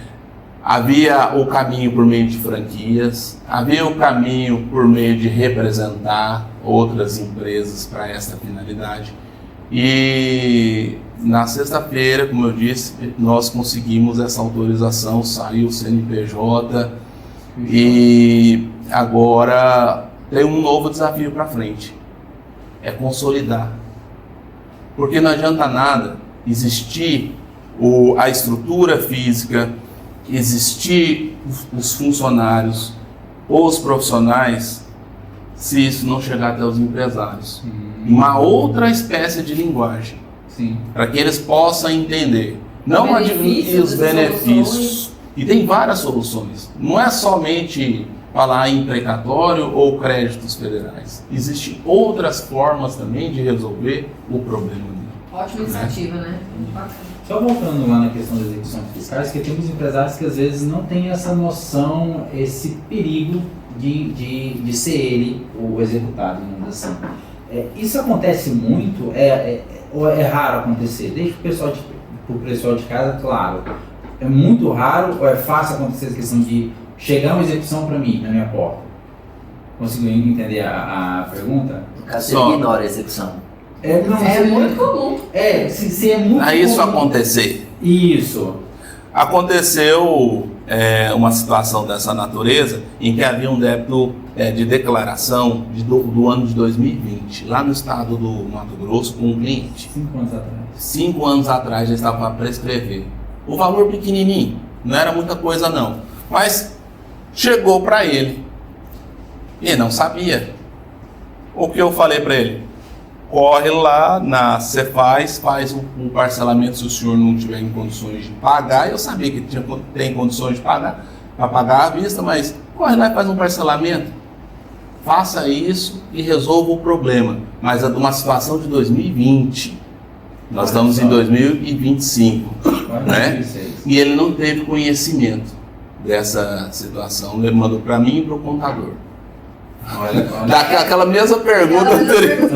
Havia o caminho por meio de franquias, havia o caminho por meio de representar outras empresas para essa finalidade. E na sexta-feira, como eu disse, nós conseguimos essa autorização, saiu o CNPJ e agora tem um novo desafio para frente, é consolidar. Porque não adianta nada existir a estrutura física, existir os funcionários, os profissionais, se isso não chegar até os empresários. Uma outra espécie de linguagem, Sim. para que eles possam entender. Não admitir os benefícios. E tem várias soluções. Não é somente falar em precatório ou créditos federais. Existem outras formas também de resolver o problema. Ótima iniciativa, né? Muito bacana. Só voltando lá na questão das execuções fiscais, que temos empresários que às vezes não têm essa noção, esse perigo de ser ele o executado, digamos assim. Isso acontece muito, ou é raro acontecer? Deixa pro pessoal de casa, claro. É muito raro ou é fácil acontecer a questão de chegar uma execução para mim, na minha porta? Conseguiu entender a pergunta? No caso, você ignora a execução. Muito comum. Se é muito A isso comum. acontecer. Isso. Aconteceu uma situação dessa natureza em que havia um débito de declaração do ano de 2020, lá no estado do Mato Grosso, com um cliente. 5 anos atrás. 5 anos atrás já estava para prescrever. O valor pequenininho, não era muita coisa não, mas chegou para ele e não sabia. O que eu falei para ele? Corre lá na Cefaz, faz um parcelamento se o senhor não tiver em condições de pagar. Eu sabia que tem condições de pagar, para pagar à vista, mas corre lá e faz um parcelamento. Faça isso e resolva o problema. Mas é de uma situação de 2020. Nós estamos em 2025, né? E ele não teve conhecimento dessa situação. Ele mandou para mim e para o contador. Aquela mesma pergunta anterior.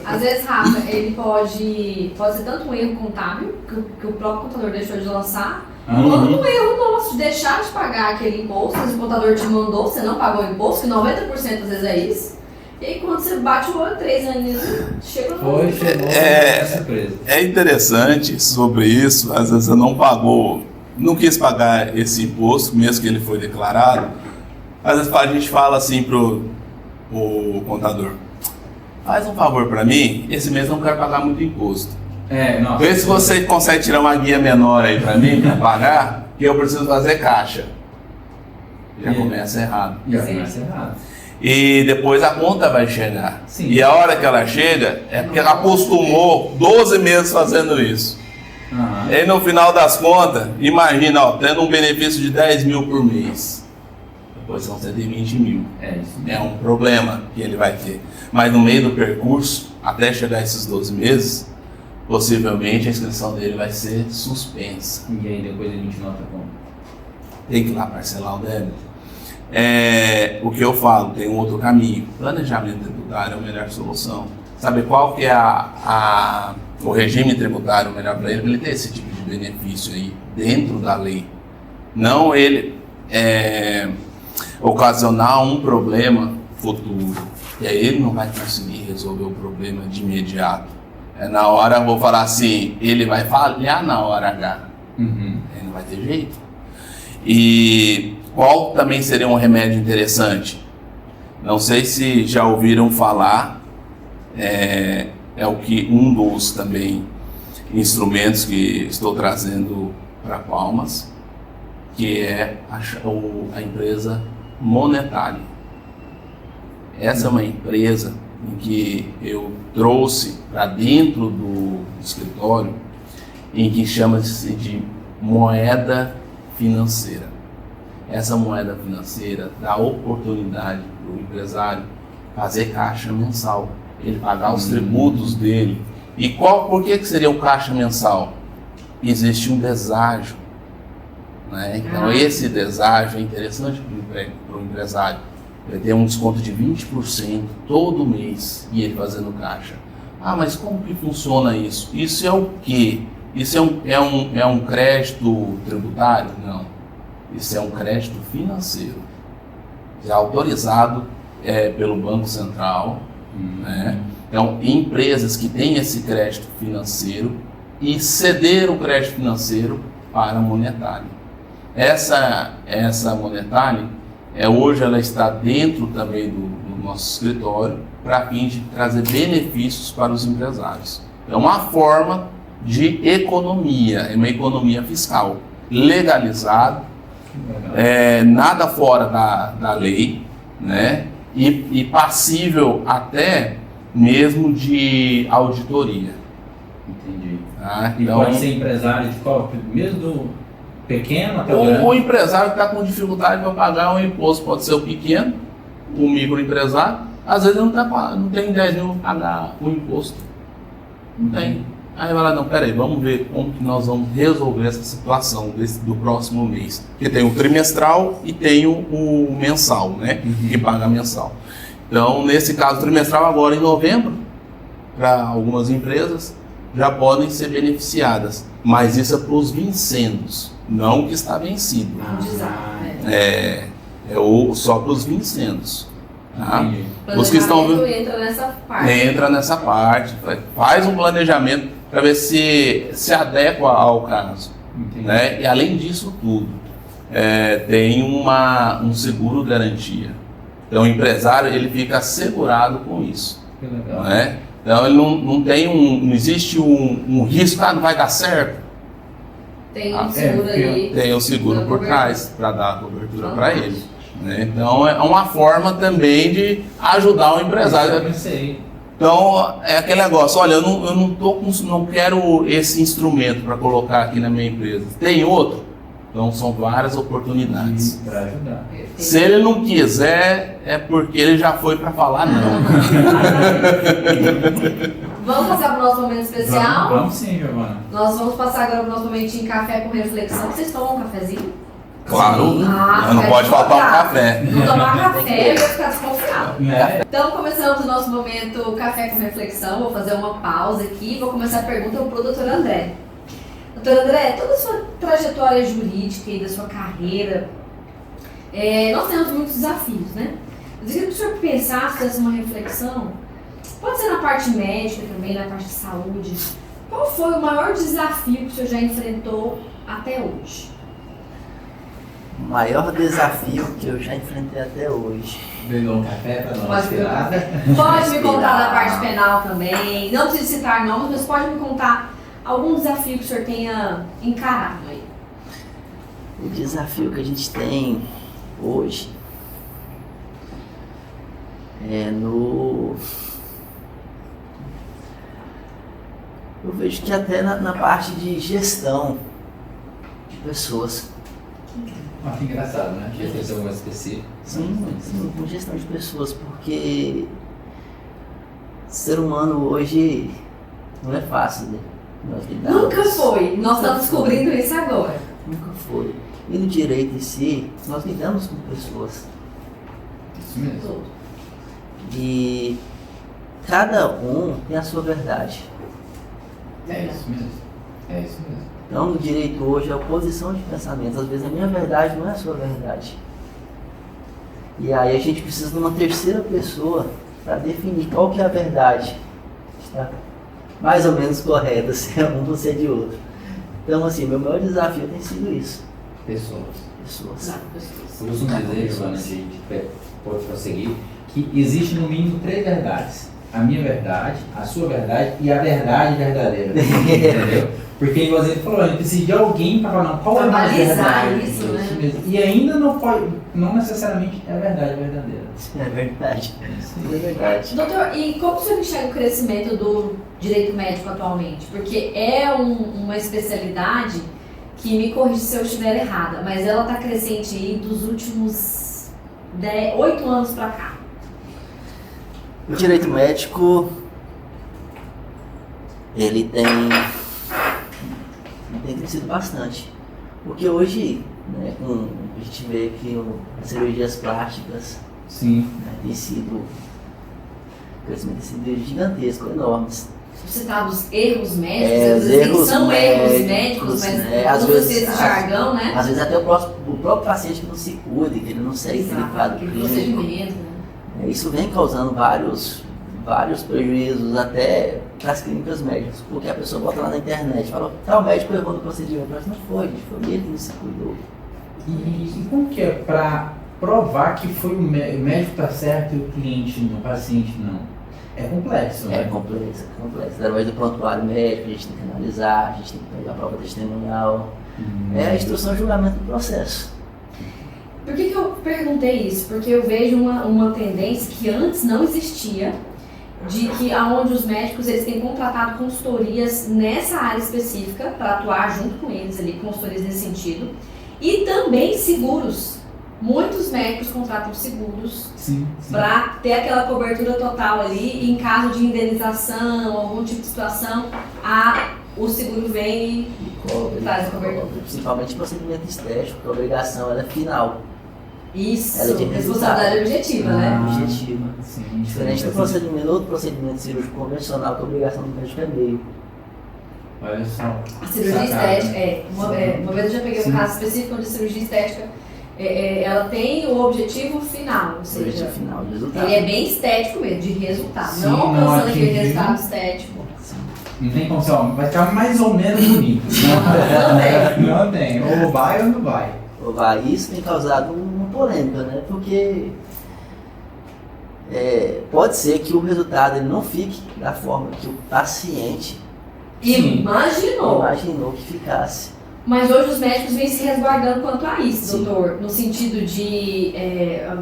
Às vezes, Rafa, ele pode ser tanto um erro contábil, que o próprio contador deixou de lançar, quanto um erro nosso de deixar de pagar aquele imposto, se o contador te mandou, você não pagou o imposto, que 90% às vezes é isso. E aí quando você bate o olho, 3 anos, chega no surpresa. É interessante sobre isso, às vezes você não quis pagar esse imposto, mesmo que ele foi declarado. Às vezes a gente fala assim pro contador: faz um favor para mim, esse mês eu não quero pagar muito imposto. Vê se você consegue tirar uma guia menor aí para mim, para pagar, que eu preciso fazer caixa. Já começa errado. E depois a conta vai chegar. Sim. E a hora que ela chega, é porque ela acostumou 12 meses fazendo isso. E aí no final das contas, imagina, tendo um benefício de 10 mil por mês. Depois são 120 mil. É um problema que ele vai ter. Mas no meio do percurso, até chegar esses 12 meses, possivelmente a inscrição dele vai ser suspensa. E aí depois a gente nota como? tem que ir lá parcelar o débito. O que eu falo, tem um outro caminho. Planejamento tributário é a melhor solução. Sabe qual que é o regime tributário melhor para ele ter esse tipo de benefício aí dentro da lei? Não ele ocasionar um problema futuro, e aí ele não vai conseguir resolver o problema de imediato. Na hora, eu vou falar assim, ele vai falhar na hora H. Aí não vai ter jeito. E qual também seria um remédio interessante? Não sei se já ouviram falar, o que um dos também instrumentos que estou trazendo para Palmas, que é a empresa Monetale. Essa é uma empresa em que eu trouxe para dentro do escritório, em que chama-se de moeda financeira. Essa moeda financeira dá oportunidade para o empresário fazer caixa mensal, ele pagar os tributos dele. E por que seria o caixa mensal? Existe um deságio, né? Então esse deságio é interessante para o empresário. Ele tem um desconto de 20% todo mês e ele fazendo caixa. Mas como que funciona isso? Isso é o quê? Isso é um crédito tributário? Não. Isso é um crédito financeiro. É autorizado pelo Banco Central. Né? Então, empresas que têm esse crédito financeiro e ceder o crédito financeiro para a Monetale. Essa Monetale, hoje ela está dentro também do nosso escritório para fim de trazer benefícios para os empresários. É uma forma de economia, é uma economia fiscal, legalizado, nada fora da lei, né? E passível até mesmo de auditoria. Entendi. Tá? E então, pode ser empresário de qual? Mesmo do pequeno até o grande? O empresário que está com dificuldade para pagar um imposto, pode ser o pequeno, o microempresário, às vezes não tem 10 mil para pagar o imposto. Não tem. Aí vai lá, não, peraí, vamos ver como que nós vamos resolver essa situação do próximo mês. Porque tem o trimestral e tem o mensal, né? Que paga mensal. Então, nesse caso trimestral, agora em novembro, para algumas empresas, já podem ser beneficiadas. Mas isso é para os vincendos, não o que está vencido. Só para os vincendos. Tá? Os que estão entra nessa parte. Entra nessa parte, faz um planejamento para ver se adequa ao caso. Né? E além disso tudo, tem um seguro garantia. Então o empresário ele fica assegurado com isso. Que legal. Né? Então ele não existe um risco, não vai dar certo. Tem um seguro ali. Tem um seguro por trás para dar cobertura para ele. Né? Então é uma forma também de ajudar o empresário. Então é aquele negócio, olha, eu não quero esse instrumento para colocar aqui na minha empresa. Tem outro? Então são várias oportunidades. Para ajudar. Se ele não quiser, é porque ele já foi para falar não. Vamos passar para o nosso momento especial? Vamos sim, Giovana. Nós vamos passar agora para o nosso momento em café com reflexão. Vocês tomam um cafezinho? Claro, não pode faltar um café. Não tomar café, eu vou ficar desconfiado. Então começamos o nosso momento café com reflexão. Vou fazer uma pausa aqui e vou começar a pergunta para o doutor André. Doutor André, toda a sua trajetória jurídica e da sua carreira, nós temos muitos desafios, né? Eu queria que o senhor pensasse, fizesse uma reflexão, pode ser na parte médica também, na parte de saúde. Qual foi o maior desafio que o senhor já enfrentou até hoje? O maior desafio que eu já enfrentei até hoje. Bebeu um café para nós. Pode me contar da parte penal também. Não precisa citar nomes, mas pode me contar algum desafio que o senhor tenha encarado aí. O desafio que a gente tem hoje eu vejo que até na parte de gestão de pessoas. Que engraçado, né? Gestão mais específica. Sim, com gestão de pessoas, porque ser humano hoje não é fácil, né? Nunca foi. Nós estamos descobrindo isso agora. Nunca foi. E no direito em si, nós lidamos com pessoas. Isso mesmo. E cada um tem a sua verdade. É isso mesmo. É isso mesmo. Então, no direito hoje é a oposição de pensamentos. Às vezes a minha verdade não é a sua verdade. E aí a gente precisa de uma terceira pessoa para definir qual que é a verdade. Tá? Mais ou menos correta, se é um ou se é de outro. Então, assim, meu maior desafio tem sido isso. Pessoas. Eu uso um dizer, Giovana, pode prosseguir, que existe no mínimo 3 verdades. A minha verdade, a sua verdade e a verdade verdadeira. Entendeu? Porque, igual ele falou, a gente precisa de alguém para falar, não, qual é a mais verdade? Isso, né? Mesmo. E ainda não necessariamente é a verdade verdadeira. É verdade. É verdade. Doutor, e como o senhor enxerga o crescimento do direito médico atualmente? Porque é uma especialidade que, me corrija se eu estiver errada, mas ela está crescente aí dos últimos 8 anos para cá. O direito médico, ele tem crescido bastante. Porque hoje, né, a gente vê que as cirurgias plásticas, sim, né, o crescimento tem sido gigantesco, enormes. Citados erros médicos, são erros médicos, mas né, às vezes esse jargão, né? Às vezes até o próprio paciente que não se cuida, que ele não segue aquele quadro clínico. Procedimento, né? Isso vem causando vários prejuízos até para as clínicas médicas, porque a pessoa bota lá na internet e fala, tal médico errou no procedimento, mas não foi, gente, foi ele que não se cuidou. E como que é para provar que foi o médico está certo e o cliente não, o paciente não? É complexo, né? É complexo. Através do prontuário médico, a gente tem que analisar, a gente tem que pegar a prova testemunhal. É a instrução e julgamento do processo. Por que eu perguntei isso? Porque eu vejo uma tendência que antes não existia, de que aonde os médicos eles têm contratado consultorias nessa área específica para atuar junto com eles ali, consultorias nesse sentido, e também seguros. Muitos médicos contratam seguros para ter aquela cobertura total ali, em caso de indenização, algum tipo de situação, o seguro vem e traz a cobertura. Principalmente procedimento estético, que a obrigação ela é final. Isso, ela é de responsabilidade objetiva, né? Objetiva. Sim, diferente do outro procedimento cirúrgico convencional, que a obrigação do médico é meio. Olha só. A cirurgia estética, uma vez eu já peguei um caso específico onde a cirurgia estética ela tem o objetivo final, ou seja, final, resultado. Ele é bem estético mesmo, de resultado, Sim, não alcançando aquele atingir. resultado estético. Não tem como ser, vai ficar mais ou menos bonito. Não tem. Ou vai ou não vai. Ou vai. Isso tem causado uma polêmica, né? Porque pode ser que o resultado ele não fique da forma que o paciente imaginou que ficasse. Mas hoje os médicos vêm se resguardando quanto a isso, doutor, no sentido de,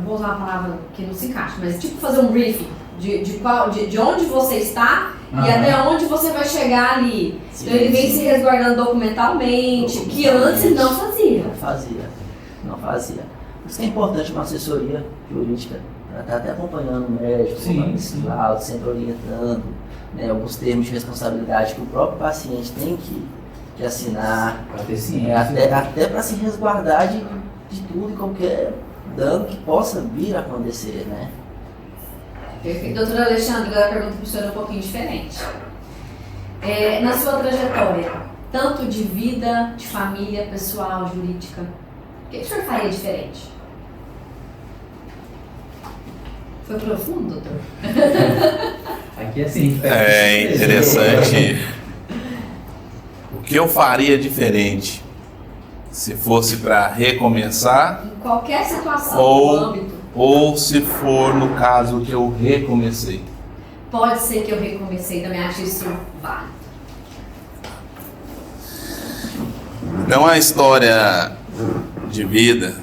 vou usar uma palavra que não se encaixa, mas tipo fazer um briefing de onde você está e até onde você vai chegar ali. Sim, então ele vem se resguardando documentalmente, que antes não fazia. Não fazia. Por isso que é importante uma assessoria jurídica, para estar até acompanhando o médico, sempre orientando, né, alguns termos de responsabilidade que o próprio paciente tem que assinar, até para se resguardar de tudo e qualquer dano que possa vir a acontecer, né? Perfeito. Doutor Alexandre, agora a pergunta para o senhor é um pouquinho diferente. Na sua trajetória, tanto de vida, de família, pessoal, jurídica, o que o senhor faria diferente? Foi profundo, doutor? Aqui é assim. É interessante. O que eu faria diferente se fosse para recomeçar? Em qualquer situação, no âmbito. Ou se for no caso que eu recomecei? Pode ser que eu recomecei, também acho isso válido. Não é uma história de vida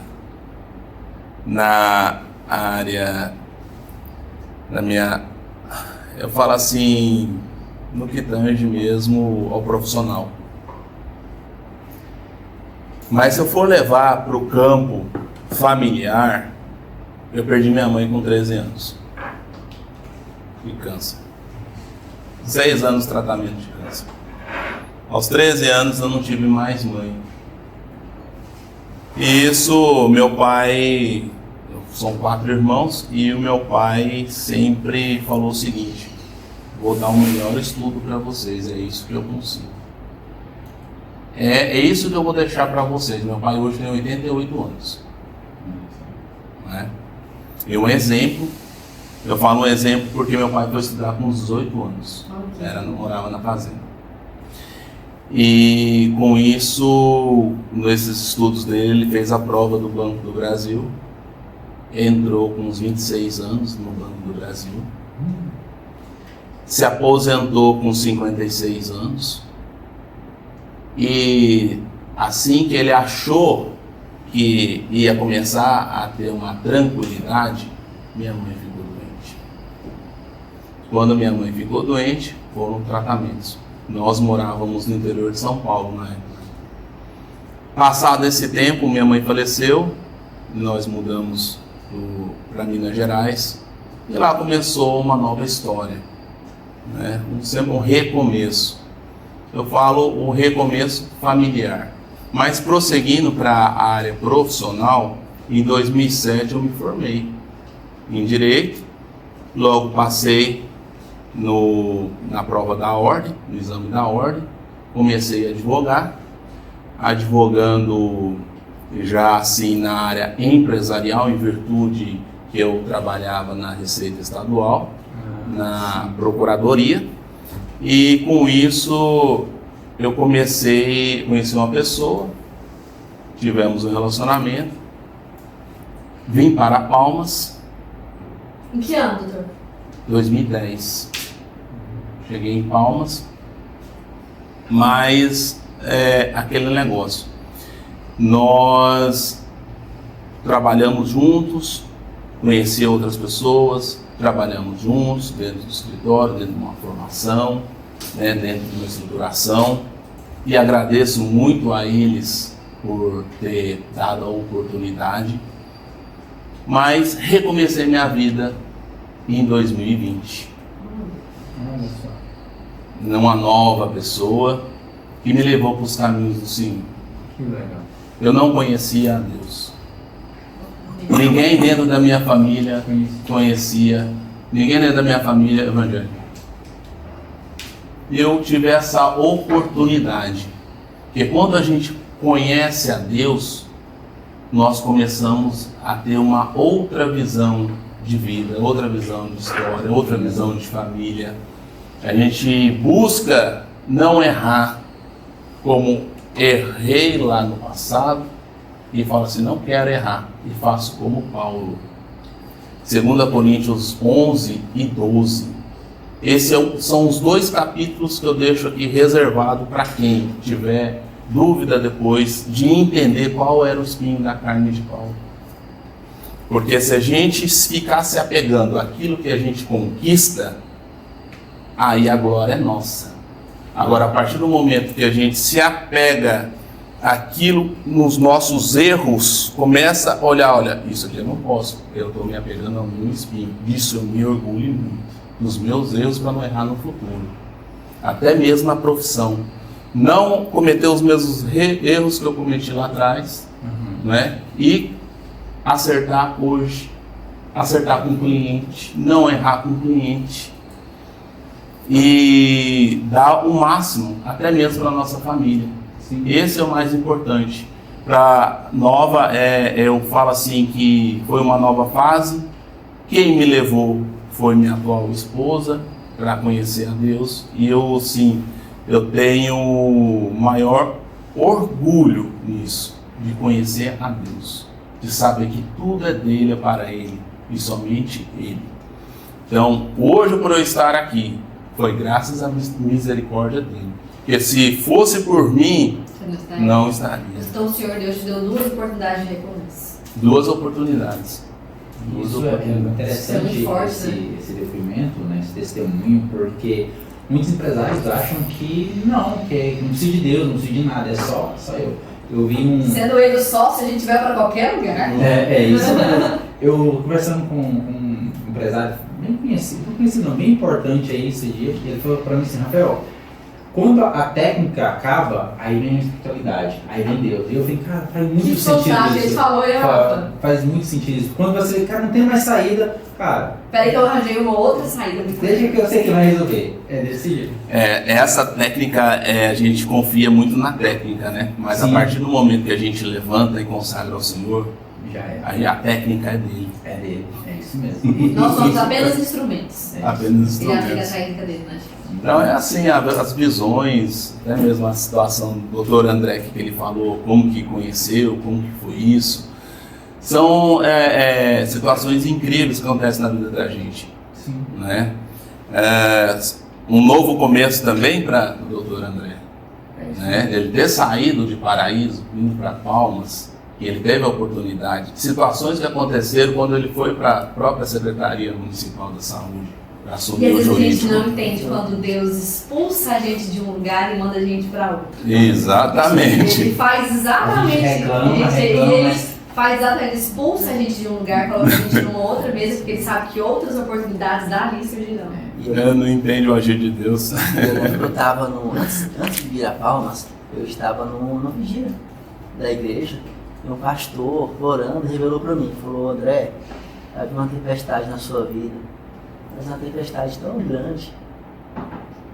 na área, eu falo assim, no que tange mesmo ao profissional. Mas se eu for levar para o campo familiar, eu perdi minha mãe com 13 anos de câncer. 6 anos de tratamento de câncer. Aos 13 anos eu não tive mais mãe. E isso, meu pai, são 4 irmãos, e o meu pai sempre falou o seguinte: vou dar um melhor estudo para vocês, é isso que eu consigo. É isso que eu vou deixar para vocês. Meu pai hoje tem 88 anos. Né? E um exemplo, eu falo um exemplo porque meu pai foi estudar com uns 18 anos. Morava na fazenda. E com isso, nesses estudos dele, ele fez a prova do Banco do Brasil. Entrou com uns 26 anos no Banco do Brasil. Se aposentou com 56 anos. E assim que ele achou que ia começar a ter uma tranquilidade, minha mãe ficou doente. Quando minha mãe ficou doente, foram tratamentos. Nós morávamos no interior de São Paulo na época. Passado esse tempo, minha mãe faleceu, nós mudamos para Minas Gerais, e lá começou uma nova história, né? Sempre um recomeço. Eu falo o recomeço familiar. Mas prosseguindo para a área profissional, em 2007 eu me formei em Direito, logo passei na prova da ordem, no exame da ordem, comecei a advogar, advogando já assim na área empresarial, em virtude que eu trabalhava na Receita Estadual, na Procuradoria, e com isso eu conheci uma pessoa, tivemos um relacionamento, vim para Palmas. Em que ano, doutor? 2010. Cheguei em Palmas, mas aquele negócio. Nós trabalhamos juntos, conheci outras pessoas, trabalhamos juntos dentro do escritório, dentro de uma formação, né, dentro de uma estruturação, e agradeço muito a eles por ter dado a oportunidade, mas recomecei minha vida em 2020. Uma nova pessoa que me levou para os caminhos do Senhor. Que legal. Eu não conhecia a Deus. Ninguém dentro da minha família conhecia. Ninguém dentro da minha família evangélica. Eu tive essa oportunidade. Porque quando a gente conhece a Deus, nós começamos a ter uma outra visão de vida, outra visão de história, outra visão de família. A gente busca não errar como errei lá no passado e fala assim, não quero errar, e faço como Paulo. 2 Coríntios 11 e 12. Esses são os 2 capítulos que eu deixo aqui reservado para quem tiver dúvida depois de entender qual era o espinho da carne de Paulo. Porque se a gente ficar se apegando àquilo que a gente conquista, aí a glória é nossa. Agora, a partir do momento que a gente se apega àquilo nos nossos erros, começa a olhar, olha, isso aqui eu não posso, porque eu estou me apegando ao meu espinho. Disso eu me orgulho muito, dos meus erros, para não errar no futuro. Até mesmo na profissão. Não cometer os mesmos erros que eu cometi lá atrás, né? E acertar hoje, acertar com o cliente, não errar com o cliente e dar o máximo, até mesmo para a nossa família. Sim. Esse é o mais importante. Para nova, eu falo assim que foi uma nova fase. Quem me levou foi minha atual esposa para conhecer a Deus, e eu sim, eu tenho maior orgulho nisso, de conhecer a Deus, de saber que tudo é dele, é para ele e somente ele. Então, hoje por eu estar aqui, foi graças à misericórdia dele. Porque se fosse por mim, não estaria. Então o Senhor Deus te deu 2 oportunidades de recomeço. 2 oportunidades. Isso é interessante, esse depoimento, né, esse testemunho, porque muitos empresários acham que não precisa de Deus, não precisa de nada, é só eu. Eu vi um... Sendo ele só, se a gente vai para qualquer lugar. É isso. Eu conversando com um empresário bem conhecido, bem importante aí esse dia, ele falou para mim assim, Rafael, quando a técnica acaba, aí vem a espiritualidade, aí vem Deus. E eu falei, cara, faz muito Que sentido fantástico, isso. ele falou, Faz muito sentido isso. Quando você, cara, não tem mais saída, cara, peraí que eu arranjei uma outra saída. deixa que eu sei que vai resolver. É desse jeito. Essa técnica, a gente confia muito na técnica, né? Mas Sim. a partir do momento que a gente levanta e consagra ao Senhor, Já é. aí a técnica é dele. É dele. É isso mesmo. Nós somos apenas instrumentos. Apenas Ele aplica a instrumentos. técnica dele, né? Então é assim, as visões, até mesmo a situação do Dr. André que ele falou, como que conheceu, como que foi isso, são situações incríveis que acontecem na vida da gente, Sim. né? Um novo começo também para o Dr. André, É isso né? Ele ter saído de Paraíso, indo para Palmas, que ele teve a oportunidade, situações que aconteceram quando ele foi para a própria Secretaria Municipal da Saúde, para E assumir às o vezes a gente jurídico. não entende quando Deus expulsa a gente de um lugar e manda a gente para outro. Exatamente. Ele faz exatamente A gente reclama, ele mas- faz exatamente, ele expulsa a gente de um lugar, coloca a gente numa outra mesa, porque ele sabe que outras oportunidades dali surgirão. E eu Eu não entendo o agir de Deus. lembro que eu estava antes de vir a Palmas, eu estava no vigília da igreja, e um pastor orando revelou para mim, falou, André, havia uma tempestade na sua vida, mas uma tempestade tão grande,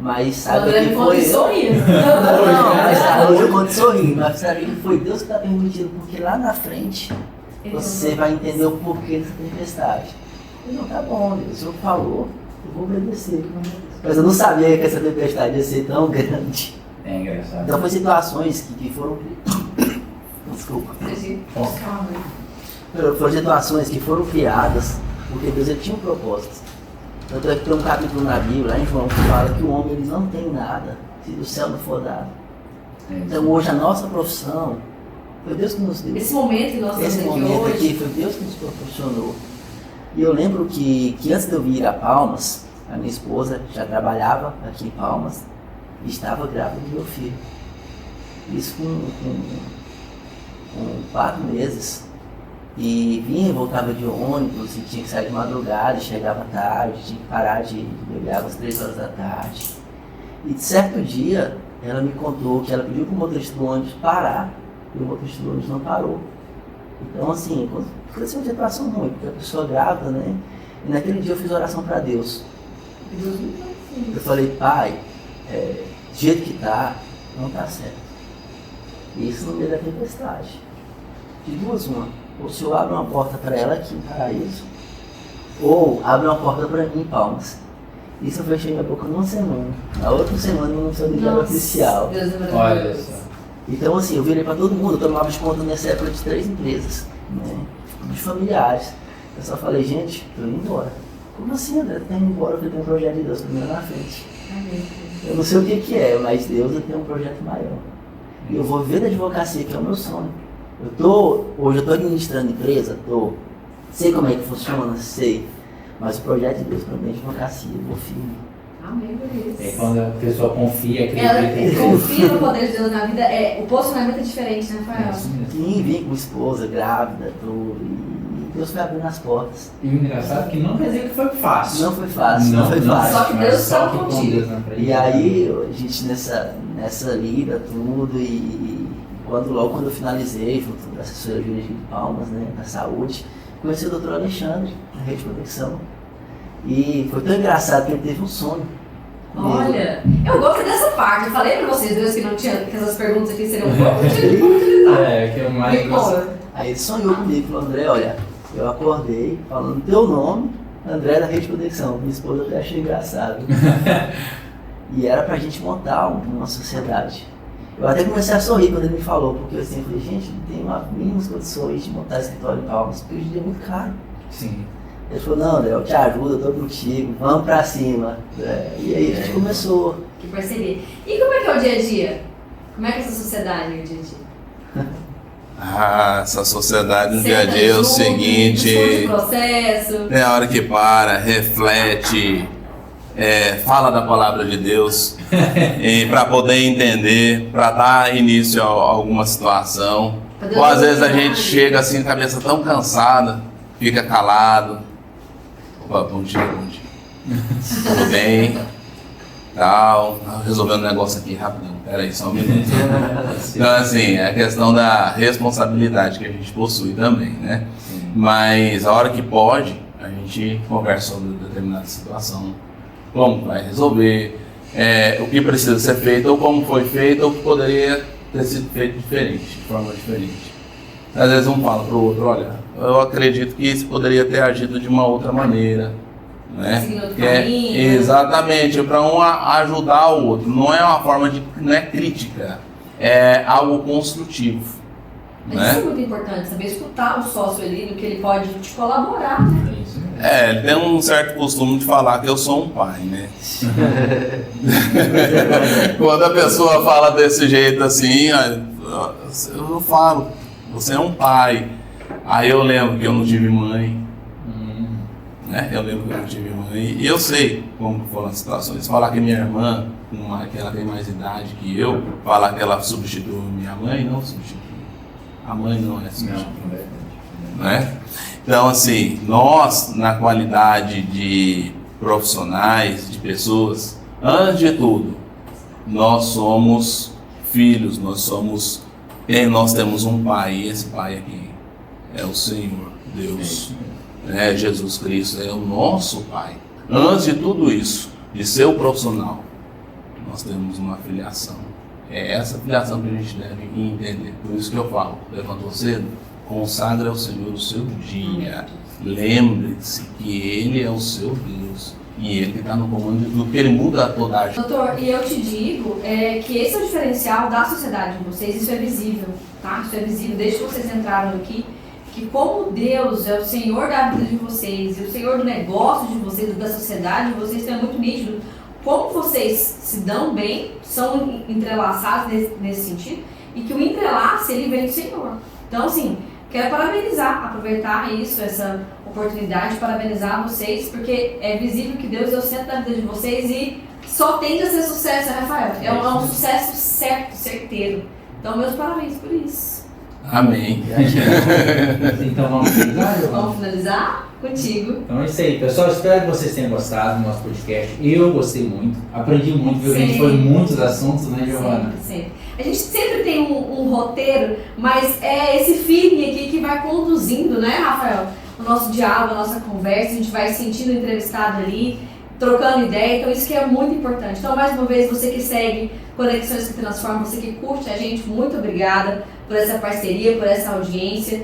mas O sabe André que me conta foi... e sorrindo. Não, mas hoje eu conto sorrindo, mas sabe que foi Deus que está permitindo, porque lá na frente você vai entender o porquê dessa tempestade. Eu não, tá bom, Deus, o Senhor falou, eu vou obedecer. Mas eu não sabia que essa tempestade ia ser tão grande. É engraçado. Então foi situações que foram... Desculpa. Foram situações que foram criadas porque Deus ele tinha um propósito. Tanto é que tem um capítulo na Bíblia, lá em João, que fala que o homem ele não tem nada se do céu não for dado. Então hoje a nossa profissão foi Deus que nos deu. Esse momento que nós Esse estamos aqui momento hoje, aqui foi Deus que nos proporcionou. E eu lembro que antes de eu vir a Palmas, a minha esposa já trabalhava aqui em Palmas e estava grávida do meu filho. Isso com 4 meses. E vinha e voltava de ônibus, e tinha que sair de madrugada, e chegava tarde, tinha que parar de beber água às 3 horas da tarde. E certo dia, ela me contou que ela pediu para o motorista do ônibus parar, e o motorista do ônibus não parou. Então, assim, foi assim uma situação ruim, porque a pessoa grávida, né? E naquele dia eu fiz oração para Deus. Eu falei, pai, do jeito que tá, não tá certo. Isso no meio da tempestade. De duas, uma. Ou o senhor abre uma porta para ela aqui em Paraíso, ou abre uma porta para mim em Palmas. Isso eu fechei minha boca numa semana. Na outra semana eu não sou ligado oficial. Deus é Olha maravilhoso. só. Então assim, eu virei para todo mundo, eu tomava de conta nessa época de 3 empresas, né? De familiares. Eu só falei, gente, tô indo embora. Como assim, André? Tá indo embora porque tem um projeto de Deus primeiro na frente. Eu não sei o que é, mas Deus tem um projeto maior. E eu vou viver da advocacia, que é o meu sonho. Hoje eu tô administrando empresa, sei como é que funciona, sei. Mas o projeto de Deus para mim é advocacia, eu vou firme. Amém por isso. É quando a pessoa confia, Ela acredita. confia no poder de Deus na vida, o posicionamento é diferente, né, É Rafael? isso mesmo. Sim, vim com esposa, grávida, tudo, e Deus foi abrindo as portas. E o engraçado é que não quer dizer que foi fácil. Não foi fácil, não foi fácil. Só que mas Deus só estava que com contigo. Deus na frente. E aí, a gente nessa lida, tudo, e logo quando eu finalizei, junto da assessoria jurídica de Palmas, né, da saúde, conheci o Dr. Alexandre, na Rede Proteção. E foi tão engraçado que ele teve um sonho. Olha, eu gosto dessa parte. Eu falei pra vocês, Deus, que essas perguntas aqui seriam um pouco de É, que eu mais Me gosto. conta. Aí ele sonhou comigo, falou, André, olha, eu acordei falando teu nome, André da Rede Proteção. Minha esposa até achou engraçado. E era pra gente montar uma sociedade. Eu até comecei a sorrir quando ele me falou, porque eu assim, falei, gente, não tem uma mínimas condições de montar escritório em Palmas, porque hoje em dia é muito caro. Sim. Ele falou, não, André, eu te ajudo, eu tô contigo, vamos pra cima. E aí a gente começou. Que parceria. E como é que é o dia a dia? Como é que é essa sociedade no dia a dia? Essa sociedade no dia a Senta dia é o junto, seguinte, discute o processo. é a hora que para, reflete, fala da palavra de Deus para poder entender, para dar início a alguma situação. Ou às vezes a gente chega assim, cabeça tão cansada, fica calado. Opa, bom dia, bom dia. Tudo bem? tal, resolvendo um negócio aqui rapidão, peraí, só um minuto. Então, assim, é a questão da responsabilidade que a gente possui também, né? Mas a hora que pode, a gente conversa sobre determinada situação, como vai resolver, o que precisa ser feito, ou como foi feito, ou o que poderia ter sido feito diferente, de forma diferente. Às vezes um fala para o outro, olha, eu acredito que isso poderia ter agido de uma outra maneira, né? Exatamente, para um ajudar o outro. Não é uma forma de, não é crítica, é algo construtivo. Mas né? Isso é muito importante, saber escutar o sócio ali, no que ele pode te colaborar, né? Ele tem um certo costume de falar que eu sou um pai, né? Quando a pessoa fala desse jeito assim, eu falo, você é um pai. Aí eu lembro que eu não tive mãe, né? Eu lembro que eu não tive mãe. E eu sei como foram as situações. Falar que minha irmã, que ela tem mais idade que eu, falar que ela substitui minha mãe, não substitui. A mãe não é substituída. Né? Então, assim, nós, na qualidade de profissionais, de pessoas, antes de tudo, nós somos filhos, nós temos um pai, e esse pai aqui é o Senhor, Deus, né? Jesus Cristo é o nosso pai. Antes de tudo isso, de ser o profissional, nós temos uma filiação. É essa filiação que a gente deve entender. Por isso que eu falo, levantou cedo, consagre ao Senhor o seu dia. Lembre-se que Ele é o seu Deus. E Ele que está no comando de tudo, que Ele muda toda a gente. Doutor, e eu te digo que esse é o diferencial da sociedade de vocês, isso é visível, tá? Isso é visível desde que vocês entraram aqui, que como Deus é o Senhor da vida de vocês, e o Senhor do negócio de vocês, da sociedade de vocês, então é muito nítido como vocês se dão bem, são entrelaçados nesse sentido, e que o entrelace, ele vem do Senhor. Então, assim, quero parabenizar, aproveitar isso, essa oportunidade de parabenizar vocês, porque é visível que Deus é o centro da vida de vocês e só tende a ser sucesso, né, Rafael? É um sucesso certo, certeiro. Então, meus parabéns por isso. Amém. Então vamos finalizar, Giovana? Vamos finalizar contigo. Então é isso aí, pessoal. Espero que vocês tenham gostado do nosso podcast. Eu gostei muito, aprendi muito, viu? A gente foi muitos assuntos, né, Giovana? Sempre. A gente sempre tem um roteiro, mas é esse feeling aqui que vai conduzindo, né, Rafael? O nosso diálogo, a nossa conversa, a gente vai sentindo o entrevistado ali, trocando ideia, então isso que é muito importante. Então, mais uma vez, você que segue Conexões que Transformam, você que curte a gente, muito obrigada por essa parceria, por essa audiência.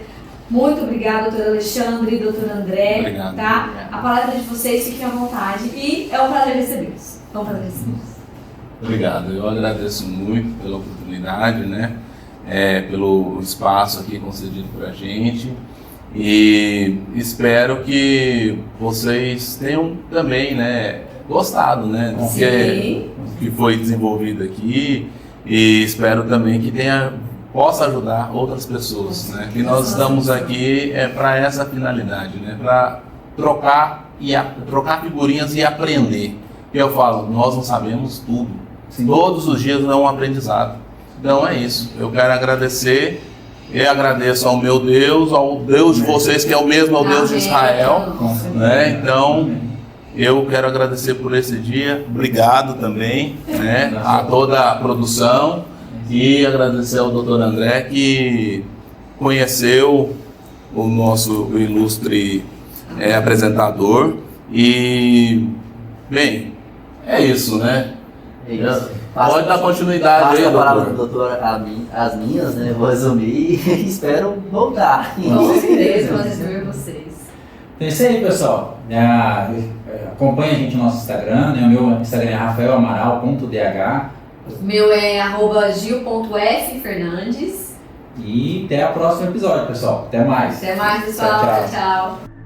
Muito obrigada, doutor Alexandre, doutor André. Obrigado. Tá? A palavra de vocês, fiquem à vontade. E é um prazer recebê-los. É um prazer recebê-los. Obrigado, eu agradeço muito pela oportunidade, né? Pelo espaço aqui concedido para a gente. E espero que vocês tenham também, né, gostado, né, do que foi desenvolvido aqui, e espero também que possa ajudar outras pessoas, né, que nós estamos aqui para essa finalidade, né, para trocar figurinhas e aprender. E eu falo, nós não sabemos tudo. Sim. Todos os dias é um aprendizado. Então é isso. Eu quero agradecer. E agradeço ao meu Deus, ao Deus de vocês, que é o mesmo ao Deus de Israel. Né? Então, eu quero agradecer por esse dia. Obrigado também, né, a toda a produção. E agradecer ao doutor André, que conheceu o nosso ilustre apresentador. E, bem, é isso, né? É isso. Pode dar continuidade aí, doutor. Passa a palavra do doutor as minhas, né? Vou resumir e espero voltar. Com certeza, vou receber vocês. Então é isso aí, pessoal. Acompanhe a gente no nosso Instagram, né? O meu Instagram é rafaelamaral.dh. Meu é @gil.ffernandes. E até o próximo episódio, pessoal. Até mais. Até mais, pessoal. Tchau, tchau. Tchau, tchau.